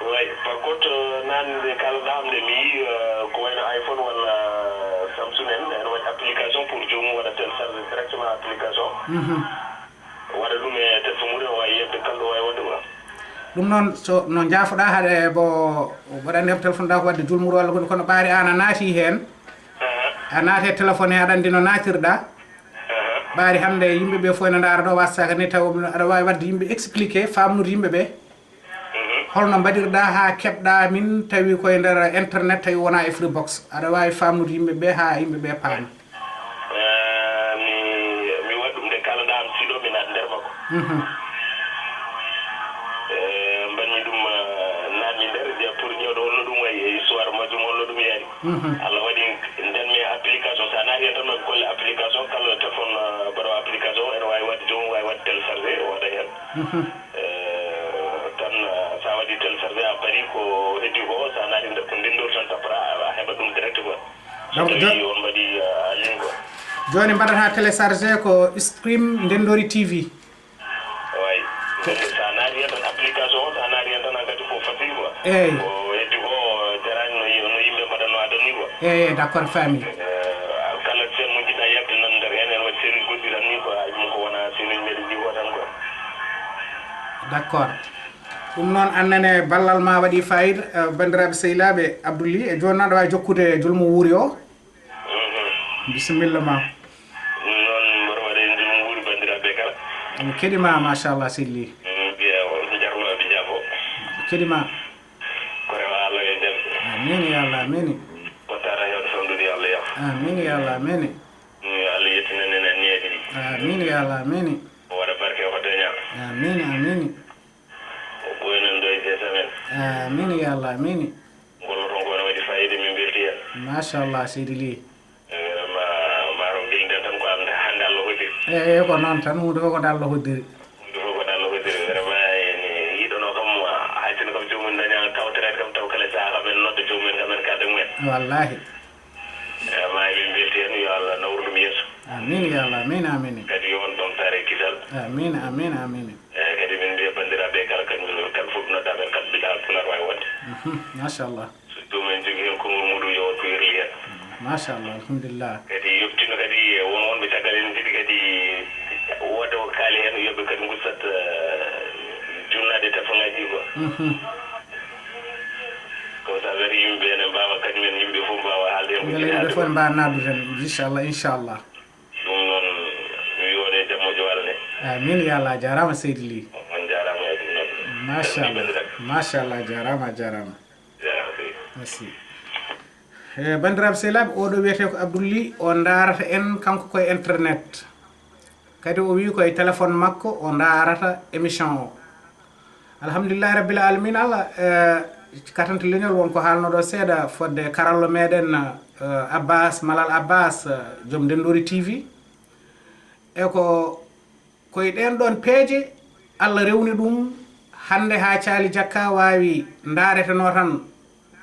way par contre nande kalɗam nde mi yi ko wayno iPhone walla Samsung en ene waɗi application pour jomum waɗa télécharge directement application waɗa ɗum e téléphone muɗum o wawi yebde kalɗo wawi wonde quoi ɗum noon so no jaafoɗa haɗe bo waɗa andi heɓ téléphone ɗa ko wadde julmuru walla goɗi kono ɓaari an a naati hen a naati e téléphone he aɗa andi no natirɗa ɓaari hande yimɓeɓe fof ene daara ɗo wassaka ni taw aɗa wawi wadde yimɓe expliqué famnude yimɓeɓe holno mbaɗirɗa ha keɓɗa min tawi koye nder internet tawi wona e free box aɗa wawi famnude yimɓeɓe ha yimɓeɓe paama mi waɗi ɗum nde kalɗam siɗo mi naat nder makko mbanmi ɗum naatmi nder je pour ñewde holno ɗum wayi e histoire majjum holno ɗum yaari Allah waɗi ndenmi application sa naati hen tan maɓe golle application kala téléphone mbaɗo application ene wawi wadde jomum wawi wadde téléchargé o waɗa hen tan sa waɗi téléchargé a paari ko heddi ko sa naati nder ko ndendor tan tapra a heɓa ɗum direct quoi so tawi on mbaɗi ligne quoi joni mbaɗata téléchargé ko stream Ndendori TV way sa naati hen tan application o sa naati hen tan hankadi ko facile quoi eyyi ko heddi ko jarani no yimɓe mbaɗanno adani quoi eyyi d'accord fami kala sen mo jiɗɗa yebde nan nder hen en waɗi série goɗɗi tan ni quoi ɗum ko wona série meɗen ɗi o tan quoi d'accord ɗum noon annene ballal ma waɗi fayida bandiraɓe sehilaɓe Abdouli e joni noon aɗa wawi jokkude julmo wuuri o bisimilla ma noon mboɗo waɗa e julmo wuuri bandiraɓe kala mi keɗima machallah silli biya jarnoɓe jaafo mi keɗima ko rewa Allah e jaam amin ya Allah amini pottata hewde famdude Allah yaf amin ya Allah amini Allah yettinane en niyaji ɗi amin ya Allah amini o waɗa barke o daña amin amini o ɓoynon ɗo e jeesa men amin ya Allah amini gollo ton kone waɗi fayida min belti hen machallah seydi Ly maro gilden tan ko hande Allah hoddiri eyyi ko noon tan hunde fof ko Allah hoddiri hunde fof ko Allah hoddiri vraiment yiɗono kam haysino kam jomum daña kawtorede kam taw kala saaha men nodda jomumen kamen kadda mumen wallahi ma min belti hen yo Allah nawru ɗum yeeso amin ya Allah amin amini kadi yo on ɗon tare kisal amin amin amini kadi min mbiya bandiraɓe kala kañum kala fof noddaɓe kala mbiɗa pular wawi wadde machallah so jomumen jogui hen konngol muɗum yo wattu yerli hen machallah alhamdulillah kadi yoftino kadi won wonɓe caggal en jiɗi kadi wodde ko kaali hen yoɓe kadi gussat jurnade téléphone ngaji quoi comme ça wari yimɓe ene mbawa kañumen yimɓe fof mbawa haalde hen ko yimɓe jiɗi fof mbawa naddude hen inchallah ɗum noon mi wiwode jammojo Allah amin ya Allah jarama seydi Ly on jarama e ɗum noon machallah jarama merci bandiraɓe sehilaɓe oɗo wiyete ko Abdouli o darata en kanko koye internet kadi o wi koye téléphone makko o darata émission o alhamdulillahi rabbil alamin Allah katante leñol wonko haalnoɗo seeɗa fodde karallo meɗen Abbas Malal Abbas joom Ndendori TV e ko koye ɗen ɗon peeje Allah rewni ɗum hande ha caali jakka wawi dareteno tan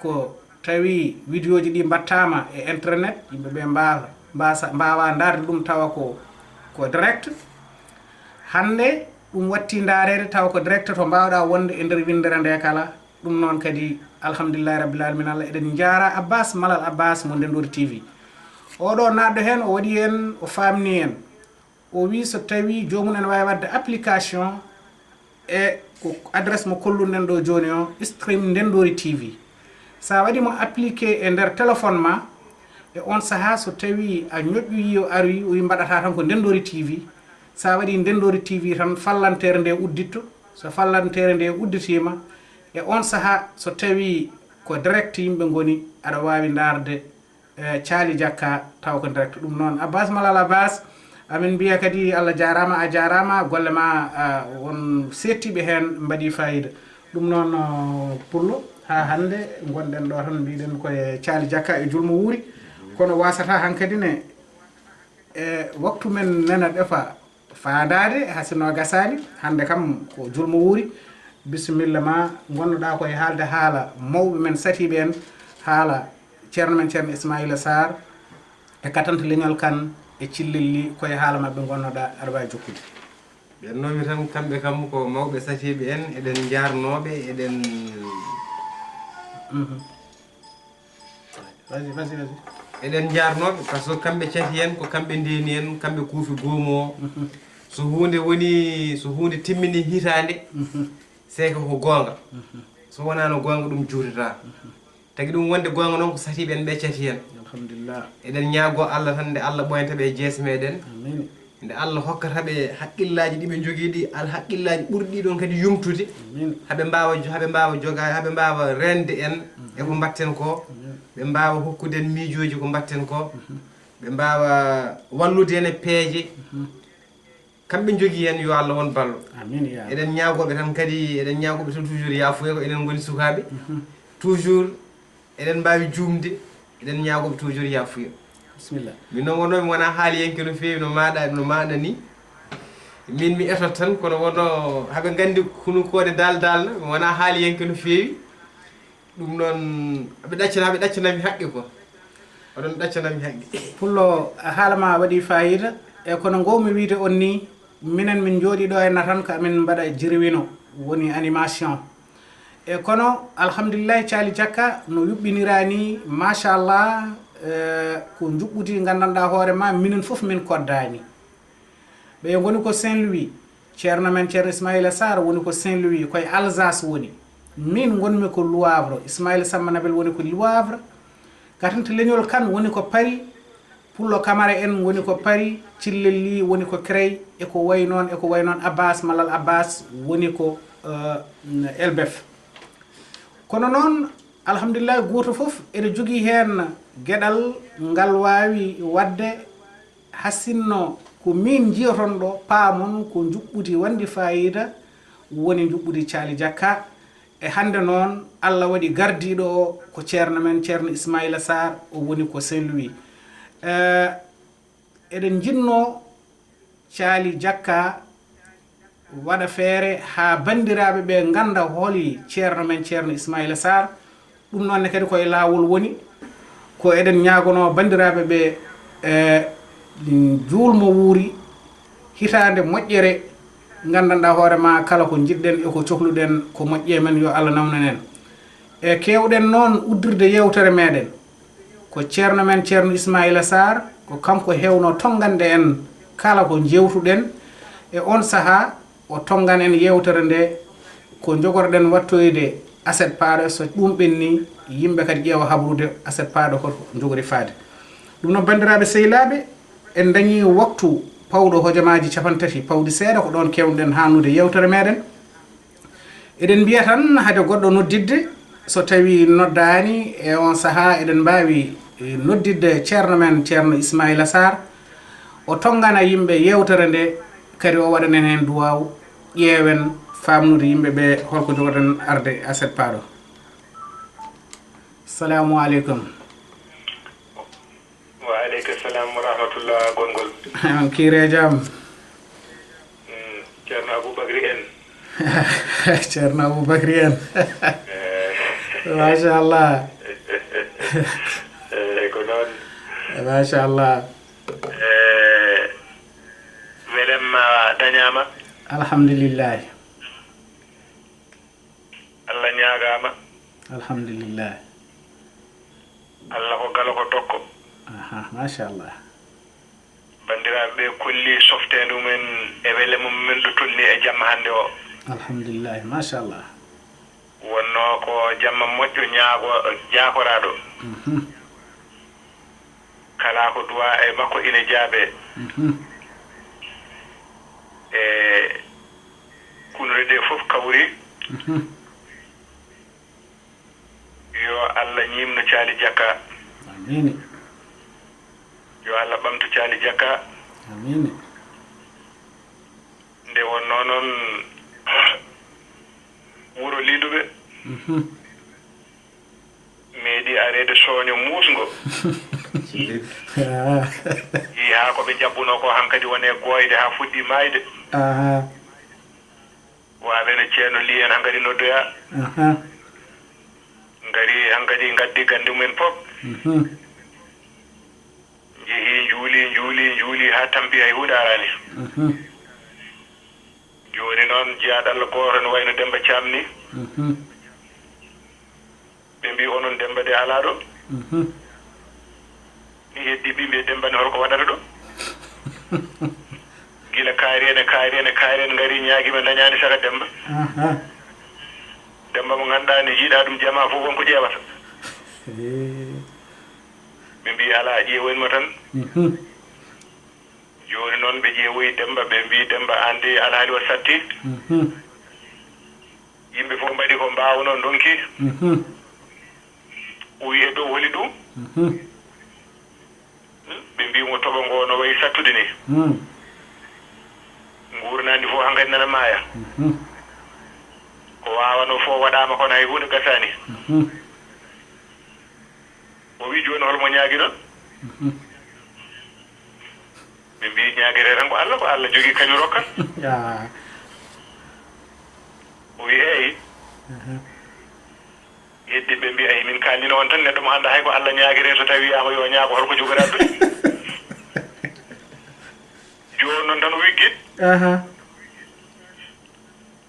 ko tawi vidéo ji ɗi battama e internet yimɓeɓe mbawa darde ɗum tawa ko direct hande ɗum watti darede tawa ko direct to mbawɗa wonde e nder windere nde kala ɗum noon kadi alhamdulillahi rabbil alamin Allah eɗen jaara Abbas Malal Abbas mo Ndendori TV oɗo naɗɗo hen o waɗi hen o famni en o wi so tawi jomum en wawi wadde application e ko adresse mo kolluɗen ɗo joni o stream Ndendori TV sa waɗi mo appliqué e nder téléphone ma e on saaha so tawi a ñoƴƴoyi o ari o wi mbaɗata tan ko Ndendori TV sa waɗi Ndendori TV tan fallantere nde udditto so fallantere nde udditima e on saaha so tawi ko direct yimɓe goni aɗa wawi darde caali jakka taw ko direct ɗum noon Abbas Malal Abbas amin mbiya kadi Allah jarama a jarama golle ma won settiɓe hen mbaɗi fayida ɗum noon pullo ha hande gonɗen ɗo tan mbiɗen koye caali jakka e julmo wuuri kono wasata hankadi ne e waktu men nena ɗefa fandade hasino gasani hande kam ko julmo wuuri bisimilla ma gonnoɗa koye haalde haala mawɓe men satiɓe en haala ceerno men ceerno Ismaila Sarr e katante leñol kan e cillelli koye haala mabɓe gonnoɗa aɗa wawi jokkude ɓennomi tan kamɓe kam ko mawɓe satiɓe en eɗen jarnoɓe eɗen vas-y eɗen jarnoɓe par ce que kamɓe cati en ko kamɓe ndeni en kamɓe kuufi goomo o so hunde woni so hunde timmini hitande c'est ko gonga so wonano gonga ɗum juutata tagi ɗum wonde gonga noon ko satiɓe en ɓe cati en alhamdulillah eɗen ñaago Allah tan nde Allah ɓoyntaɓe e jeese meɗen amin nde Allah hokkataɓe haqqillaji ɗiɓe joguiɗi al haqqillaji ɓurɗi ɗon kadi yumtude haɓe mbawa joga haɓe mbawa rende en e ko mbatten ko ɓe mbawa hokkude en miijoji ko mbatten ko ɓe mbawa wallude en e peeje kamɓe jogii hen yo Allah won ballo amin ya eɗen ñaagoɓe tan kadi eɗen ñaagoɓe tan toujours yaafuya ko enen goni sukaaɓe toujours eɗen mbawi juumde eɗen ñaagoɓe toujours yaafuya bisimillah min noon wonno mi wona haaliyenke no feewi no maɗa ni min mi etot tan kono wonno haɓe gandi hunukode daldalna mi wona haaliyenke no feewi ɗum noon ɓe ɗaccanami haqqe ko oɗon ɗaccanami haqqe pullo haala ma waɗi fayida e kono gowmi wiide on ni minen min jooɗi ɗo henna tan ko amin mbaɗa jirwino woni animation e kono alhamdulillahi Thialy Diakka no yuɓɓinira ni machallah ko juɓɓuti gandanɗa hoore ma minen foof min koddani ɓe goni ko Saint Louis ceerno men ceerno Ismaïla Sarr woni ko Saint Louis koye Alsace woni min gonmi ko Louvre Ismaïla Samba Nabel woni ko Louvre gatante leñol kan woni ko Paris Pullo Camara en woni ko Paris Cillelli woni ko Creil e ko way noon Abbas Malal Abbas woni ko Elbef kono noon alhamdulillah goto fof ene jogui hen gueɗal ngal wawi wadde hasinno ko min jiyoton ɗo paamon ko juɓɓuti wandi fayida woni juɓɓuti Thialy Diakka e hande noon Allah waɗi gardiɗo o ko ceerno men ceerno Ismaïla Sarr o woni ko Saint Louis eɗen jinno Thialy Diakka waɗa feere ha bandiraɓe ɓe ganda holi ceerno men ceerno Ismaïla Sarr ɗum noonne kadi koye lawol woni ko eɗen ñagono bandiraɓe ɓe juulmo wuuri hitande moƴƴere gandanɗa hoorema kala ko jiɗɗen eko cohluɗen ko moƴƴe men yo Allah nawnanen e kewɗen noon uddirde yewtere meɗen ko ceerno men ceerno Ismaïla Sarr ko kanko hewno tongande en kala ko jewtuɗen e on saaha o tongan en yewtere nde ko jogorɗen wattoyde aset paɗo so ɗum ɓenni yimɓe kadi ƴeewa habrude aset paɗo ko jogori faade ɗum noon bandiraɓe sehilaɓe en dañi waktu pawɗo hojomaji 3 pawdi seeɗa ko ɗon kewɗen hannude yewtere meɗen eɗen mbiya tan hade goɗɗo noddidde so tawi noddani e on saaha eɗen mbawi noddidde ceerno men ceerno Ismaïla Sarr o tongana yimɓe yewtere nde kadi o waɗanen hen duwaw ƴeewen famnude yimɓeɓe holko jogorɗen arde aset paɗo assalamu aleykum waaleykum salam wa rahmatullah gongol on kiire jaam ceerno Aboubacry en ceerno Aboubacry en machallah ko noon machallah welemma dañama alhamdulillahi Allah ñagama alhamdulillah Allah ko gala ko dokko aha machallah bandiraɓe ɓe kolli softede mumen e wele mum men ɗo tolni e jamma hande o alhamdulillah machallah wonno ko jamma moƴƴo jaakoraɗo kala ko duwa e makko ina jaabe e kunure ɗe fof kawri yo Allah ñimno Thialy Diakka amine yo Allah ɓamto Thialy Diakka amine nde wonno noon wuro liduɓe meeɗi arede soño musgo yi ha koɓe jabbuno ko hankadi wone goyde ha fuɗɗi mayde waɓene ceerno li en hankadi noddoya ngari hankadi gaddi gandi mumen pop jeehi juuli ha tampi hay hunde arani joni noon jeyaɗalla goto no wayno Demba Thiam ni ɓe mbi onon Demba de ala ɗo mi heddi ɓimɓe Demba ne holko waɗata ɗo gila kaari en ngari ñaaguima dañani saka Demba Demba mo ganduɗa ne yiiɗa ɗum jama fof wonko ƴeewata ɓe mbi ala ƴeewoynmo tan joni noon ɓe ƴeewoyi Demba ɓe mbi Demba ande alhaali o satti yimɓe fof mbaɗi ko mbawno donki o wi e dow holi ɗum ɓe mbimo toɓo ngo no wayi sattude ni wurnandi fof hankadi nana maaya ko wawano fof waɗama kono hay hunde gasani o wi joni holmo ñaagui ɗon ɓe mbi ñaguete tan ko Allah jogui kañum rokkat o wi eyi yeddi ɓe mbi ay min kaalino on tan neɗɗo mo anda hay ko Allah ñaguete so tawi wiyama yo ñaago holko jogora ɗum joni noon tan o wi guiɗ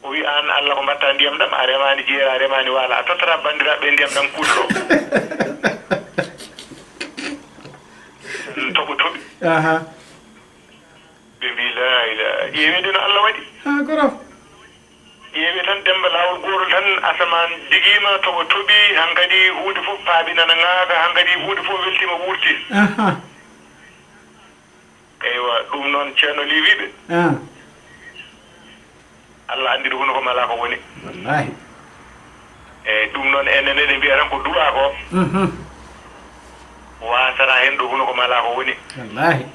o wi an Allah ko mbatta ndiyam ɗam a remani jeera a remani waala a tottata bandiraɓe ndiyam ɗam kuuɗɗo toɓo toɓi ɓe mbi la ilaha ƴeewede no Allah waɗi ƴeewi tan demba lawol gotol tan asaman digima toɓo toɓi hankadi hunde fof paaɓi nana ŋaaka hankadi hunde fof weltima wurti eywa ɗum noon ceerno li wiɓe Allah andiri hono ko mala ko woni wallahi eyyi ɗum noon enen eɗen mbiya tan ko duwa ko wasata hen ɗo hono ko mala ko woni wallahi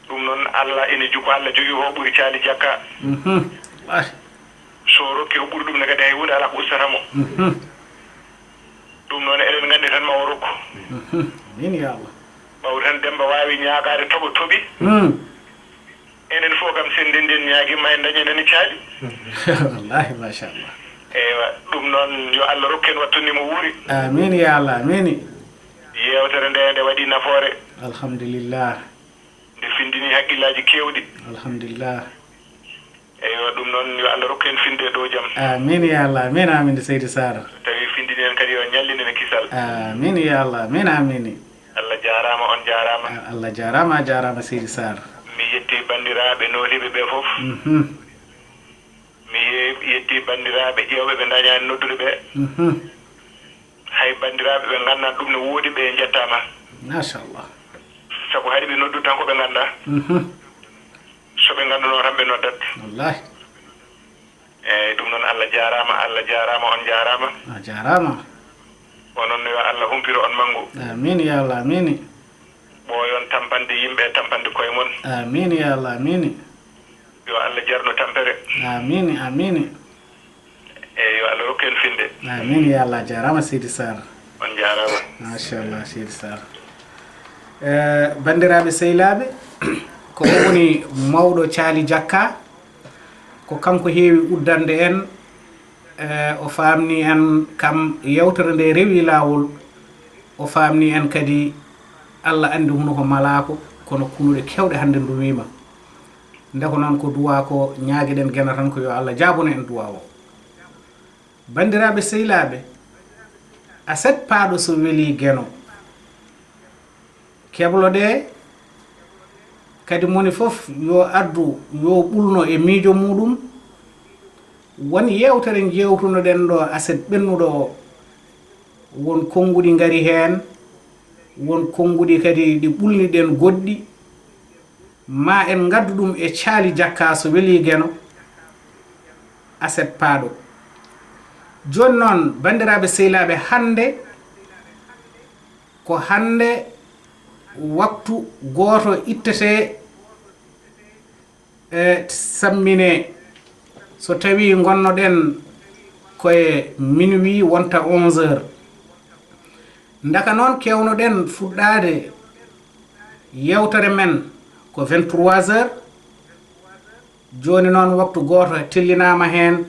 ɗum noon Allah ene jukko Allah jogui ko ɓuuri caali jakka wallahi so rokki ko ɓuuri ɗum ne kadi hay hunde ala ko ustatamo ɗum noon eɗen gandi tan ma o rokku amin ya Allah ɓaw tan demba wawi ñaagade toɓo toɓi enen fof kam sen nden ñaaguima en dañenene caali wallahi machallah eywa ɗum noon yo Allah rokken wattundimo wuuri amin ya Allah amin yewtere nde waɗi nafoore alhamdulillah nde findini haqqillaji kewɗi alhamdulillah eywa ɗum noon yo Allah rokken finde ɗo jaam amin ya Allah amin amin Seydi Sara tawi findini en kadi yo ñallinen kisal amin ya Allah amin amin Allah jarama on jarama Allah jarama jarama Seydi Sara mi yetti bandiraɓe nooliɓe ɓe foof mi yetti bandiraɓe ƴewɓe ɓe dañani noddude ɓe hay bandiraɓe ɓe gandan ɗum ne woodi ɓe jettama machallah saabu hayɗi ɓe noddu tan ko ɓe ganda so ɓe ganduno tan ɓe noddat wallahi eyyi ɗum noon Allah jarama on jarama a jarama onon yo Allah humpiro on manggu amin ya Allah amin ɓoyon tampande yimɓe tampande koye mon amin ya Allah amin yo Allah jarno tampere amin amin eyyi yo Allah rokken finde amin ya Allah jarama Seydi Sara on jarama machallah Seydi Sara bandiraɓe sehilaɓe ko woni mawɗo caali jakka ko kanko heewi uddande en o famni en kam yewtere nde rewi lawol o famni en kadi Allah andi huno ko malako kono kunuɗe kewɗe hande ndu wima nde ko noon ko duwa ko ñaagueɗen gena tan ko yo Allah jaabono en duwa o bandiraɓe sehilaɓe aset paaɗo so weeli geno kebloɗe kadi moni fof yo addu yo ɓulno e miijo muɗum won yewtere jewtunoɗen ɗo aset ɓennuɗo o won konnguɗi ngari hen won konnguɗi kadi ɗi ɓulniɗen goɗɗi ma en gaddu ɗum e caali jakka so weeli geno aset paaɗo joni noon bandiraɓe sehilaɓe hande ko hande waktu goto ittete sammine so tawi gonnoɗen koye minuit wonta 11h ndaka noon kewnoɗen fuɗɗade yewtere men ko 23h joni noon waktu goto tellinama hen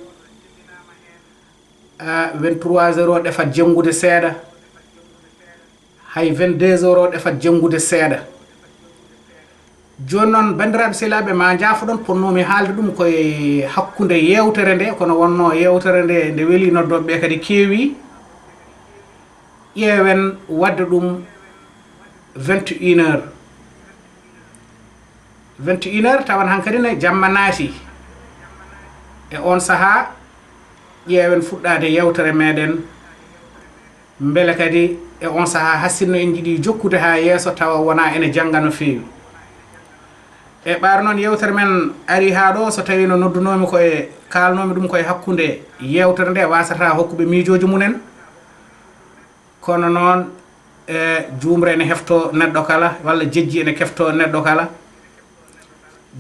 23h o ɗefat janngude seeɗa hay 22h o ɗefat janngude seeɗa joni noon bandiraɓe sehilaɓe ma jaafoɗon ponnomi haalde ɗum koye hakkude yewtere nde kono wonno yewtere nde nde weeli noddoɓeɓe kadi keewi ƴeewen wadde ɗum 21h 21h tawan hankkadi ne jamma naati e on saaha ƴeewen fuɗɗade yewtere meɗen beele kadi e on saaha hassinno en jiiɗi jokkude ha yeeso tawa wona ene jangga no feewi e ɓaar noon yewtere men ari ha ɗo so tawi no noddunomi koye kalnomi ɗum koye hakkude yewtere nde wasata hokkuɓe miijoji munen kono noon jumre ene hefto neɗɗo kala walla jejji ene kefto neɗɗo kala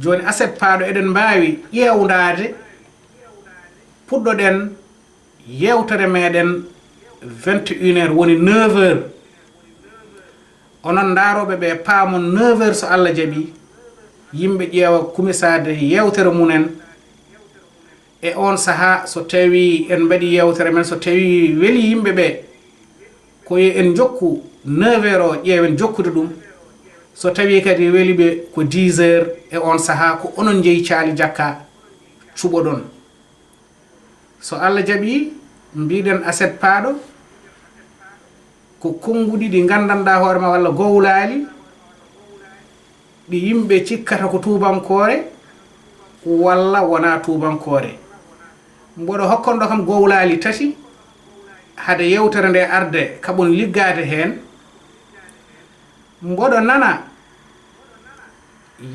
joni aset paaɗo eɗen mbawi ƴewdade puɗɗoɗen yewtere meɗen 21h woni 9h onon daroɓe ɓe paamon 9h so Allah jaaɓi yimɓe ƴeewa kumisade yewtere munen e on saha so tawi en mbaɗi yewtere men so tawi weli yimɓe ɓe ko en jokku 9h o ƴeewen jokkude ɗum so tawi kadi weli ɓe ko 10h e on saha ko onon jeeyi caali jakka cuɓoɗon so Allah jaaɓi mbiɗen aset paaɗo ko konguɗi ɗi gandanɗa hoorema walla gowlaali ɗi yimɓe cikkata ko tubankore walla wona tubankore mboɗo hokkonɗo kam gowlaali tati hade yewtere nde arde kaɓon liggade hen mboɗo nana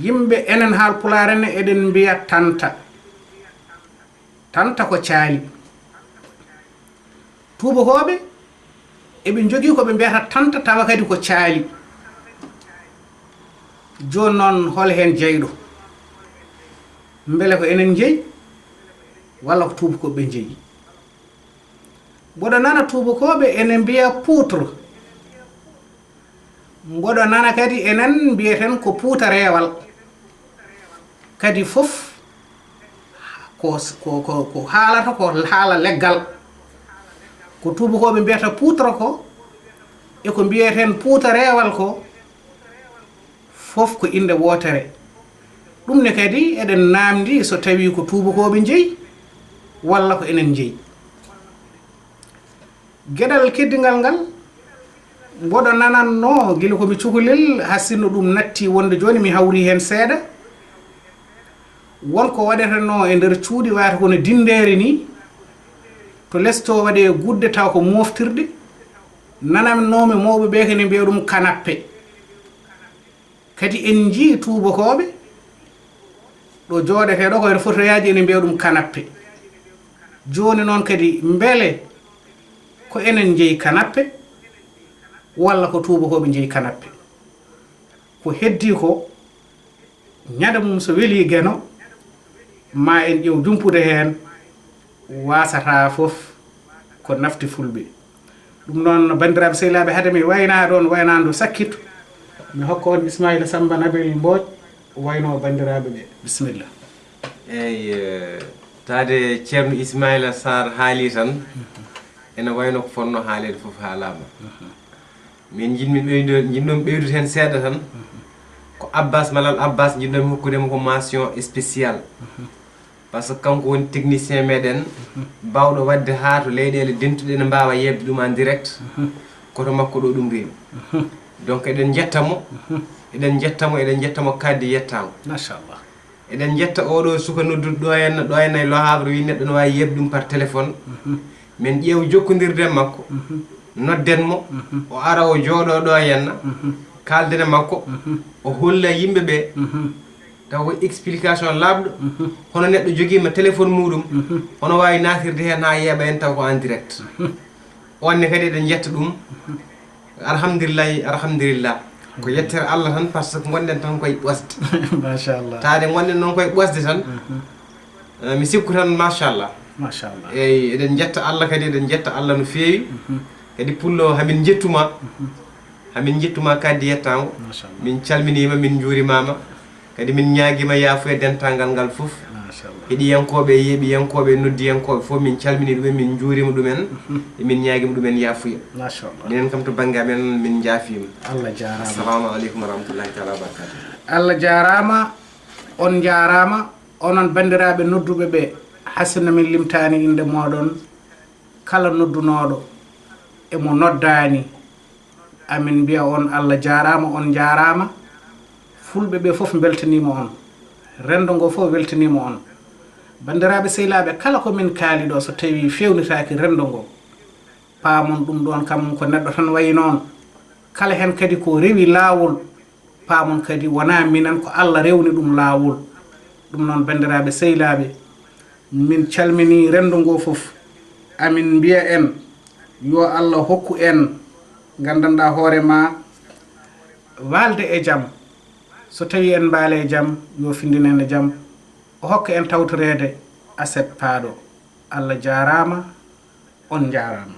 yimɓe enen Haalpulaar en eɗen mbiya tanta ko caali tubakoɓe eɓe jogui koɓe mbiyata tanta tawa kadi ko caali joni noon hol hen jeyɗo beele ko enen jeeyi walla ko tubakoɓe jeeyi mboɗo nana tubakoɓe ene mbiya poutre mboɗo nana kadi enen mbiyeten ko puuta reewal kadi fof ko haalata ko haala leggal ko tubakoɓe mbiyata poutre ko e ko mbiyeten puuta reewal ko fof ko inde wotere ɗum ne kadi eɗen namdi so tawi ko tubakoɓe jeeyi walla ko enen jeeyi gueɗal keddigal ngal mboɗo nananno gila komi cukalel hasinno ɗum natti wonde joni mi hawri hen seeɗa wonko waɗeteno e nder cuuɗi wata kono dindere ni to lesto waɗe gudde taw ko moftirde nanamnomi mawɓe ɓe kene mbiya ɗum kanappe kadi en jii tubakoɓe ɗo jooɗeteɗo ko en photoyaji ene mbiya ɗum kanappe joni noon kadi beele ko enen jeeyi kanappe walla ko tubakoɓe jeeyi kanappe ko heddi ko ñande mum so weeli gueno ma en ƴew jumpude hen wasata fof ko nafti fulɓe ɗum noon bandiraɓe sehilaɓe hade mi wayna ɗon waynadu sakkittu mi hokka on Ismaila Samba Nabil Mbodj wayno bandiraɓe ɓe bisimilla eyyi tade ceerno Ismaila Sarr haali tan ene wayno ko fonno haalede foof haalama min jinɗon ɓeydude hen seeɗa tan ko Abbas Malal Abbas jinɗomi hokkudemo ko mention spéciale par ce que kanko woni technicien meɗen bawɗo wadde ha to leyɗele dentuɗe ne mbawa yebde ɗum en direct koto makko ɗo ɗum rewi donc eɗen jettamo eɗen jettamo kaddi yettamo machallah eɗen jetta oɗo suka nodduɗo ɗo henna e lo habre wi neɗɗo ne wawi yebde ɗum par téléphone min ƴeew jokkodirden makko nodden mo o ara o jooɗo ɗo henna kalden e makko o holla yimɓe ɓe taw ko explication labɗo hono neɗɗo joguima téléphone muɗum hono wawi natirde hen ha yeeɓa en taw ko en direct onne kadi eɗen jetta ɗum alhamdulillah ko yettere Allah tan par ce que gonɗen tan koye ɓosde machallah tade gonɗen noon koye ɓosde tan mi sikku tan machallah eyyi eɗen jetta Allah kadi eɗen jetta Allah no feewi kadi pullo hamin jettuma kaddi yettago min calminima min juurimama kadi min ñaaguima yaafuya dentalngal ngal foof heɗiyankoɓe yeeɓiyankoɓe noddiyankoɓe fof min calmini ɗumen min juurima ɗumen min ñaaguima ɗumen yaafuya minen kam to banggue amen min jaafima Allah jarama assalamu aleykum wa rahmatullahi taala wa barakatuh Allah jarama on jarama onon bandiraɓe nodduɓe ɓe hasinno min limtani inde moɗon kala noddunoɗo emo noddani amin mbiya on Allah jarama on jarama fulɓe ɓe fof beltanima on rendo ngo fof weltanima on bandiraɓe sehilaɓe kala komin kaali ɗo so tawi fewnitaki rendo ngo paamon ɗum ɗon kam ko neɗɗo tan wayi noon kala hen kadi ko rewi laawol paamon kadi wona minen ko Allah rewni ɗum laawol ɗum noon bandiraɓe sehilaɓe min calmini rendo ngo fof amin mbiya en yo Allah hokku en gandanɗa hoorema walde e jaam so tawi en mbaale jam yo findinen jam o hokka en tawtorede aset paado Allah jaarama on jaarama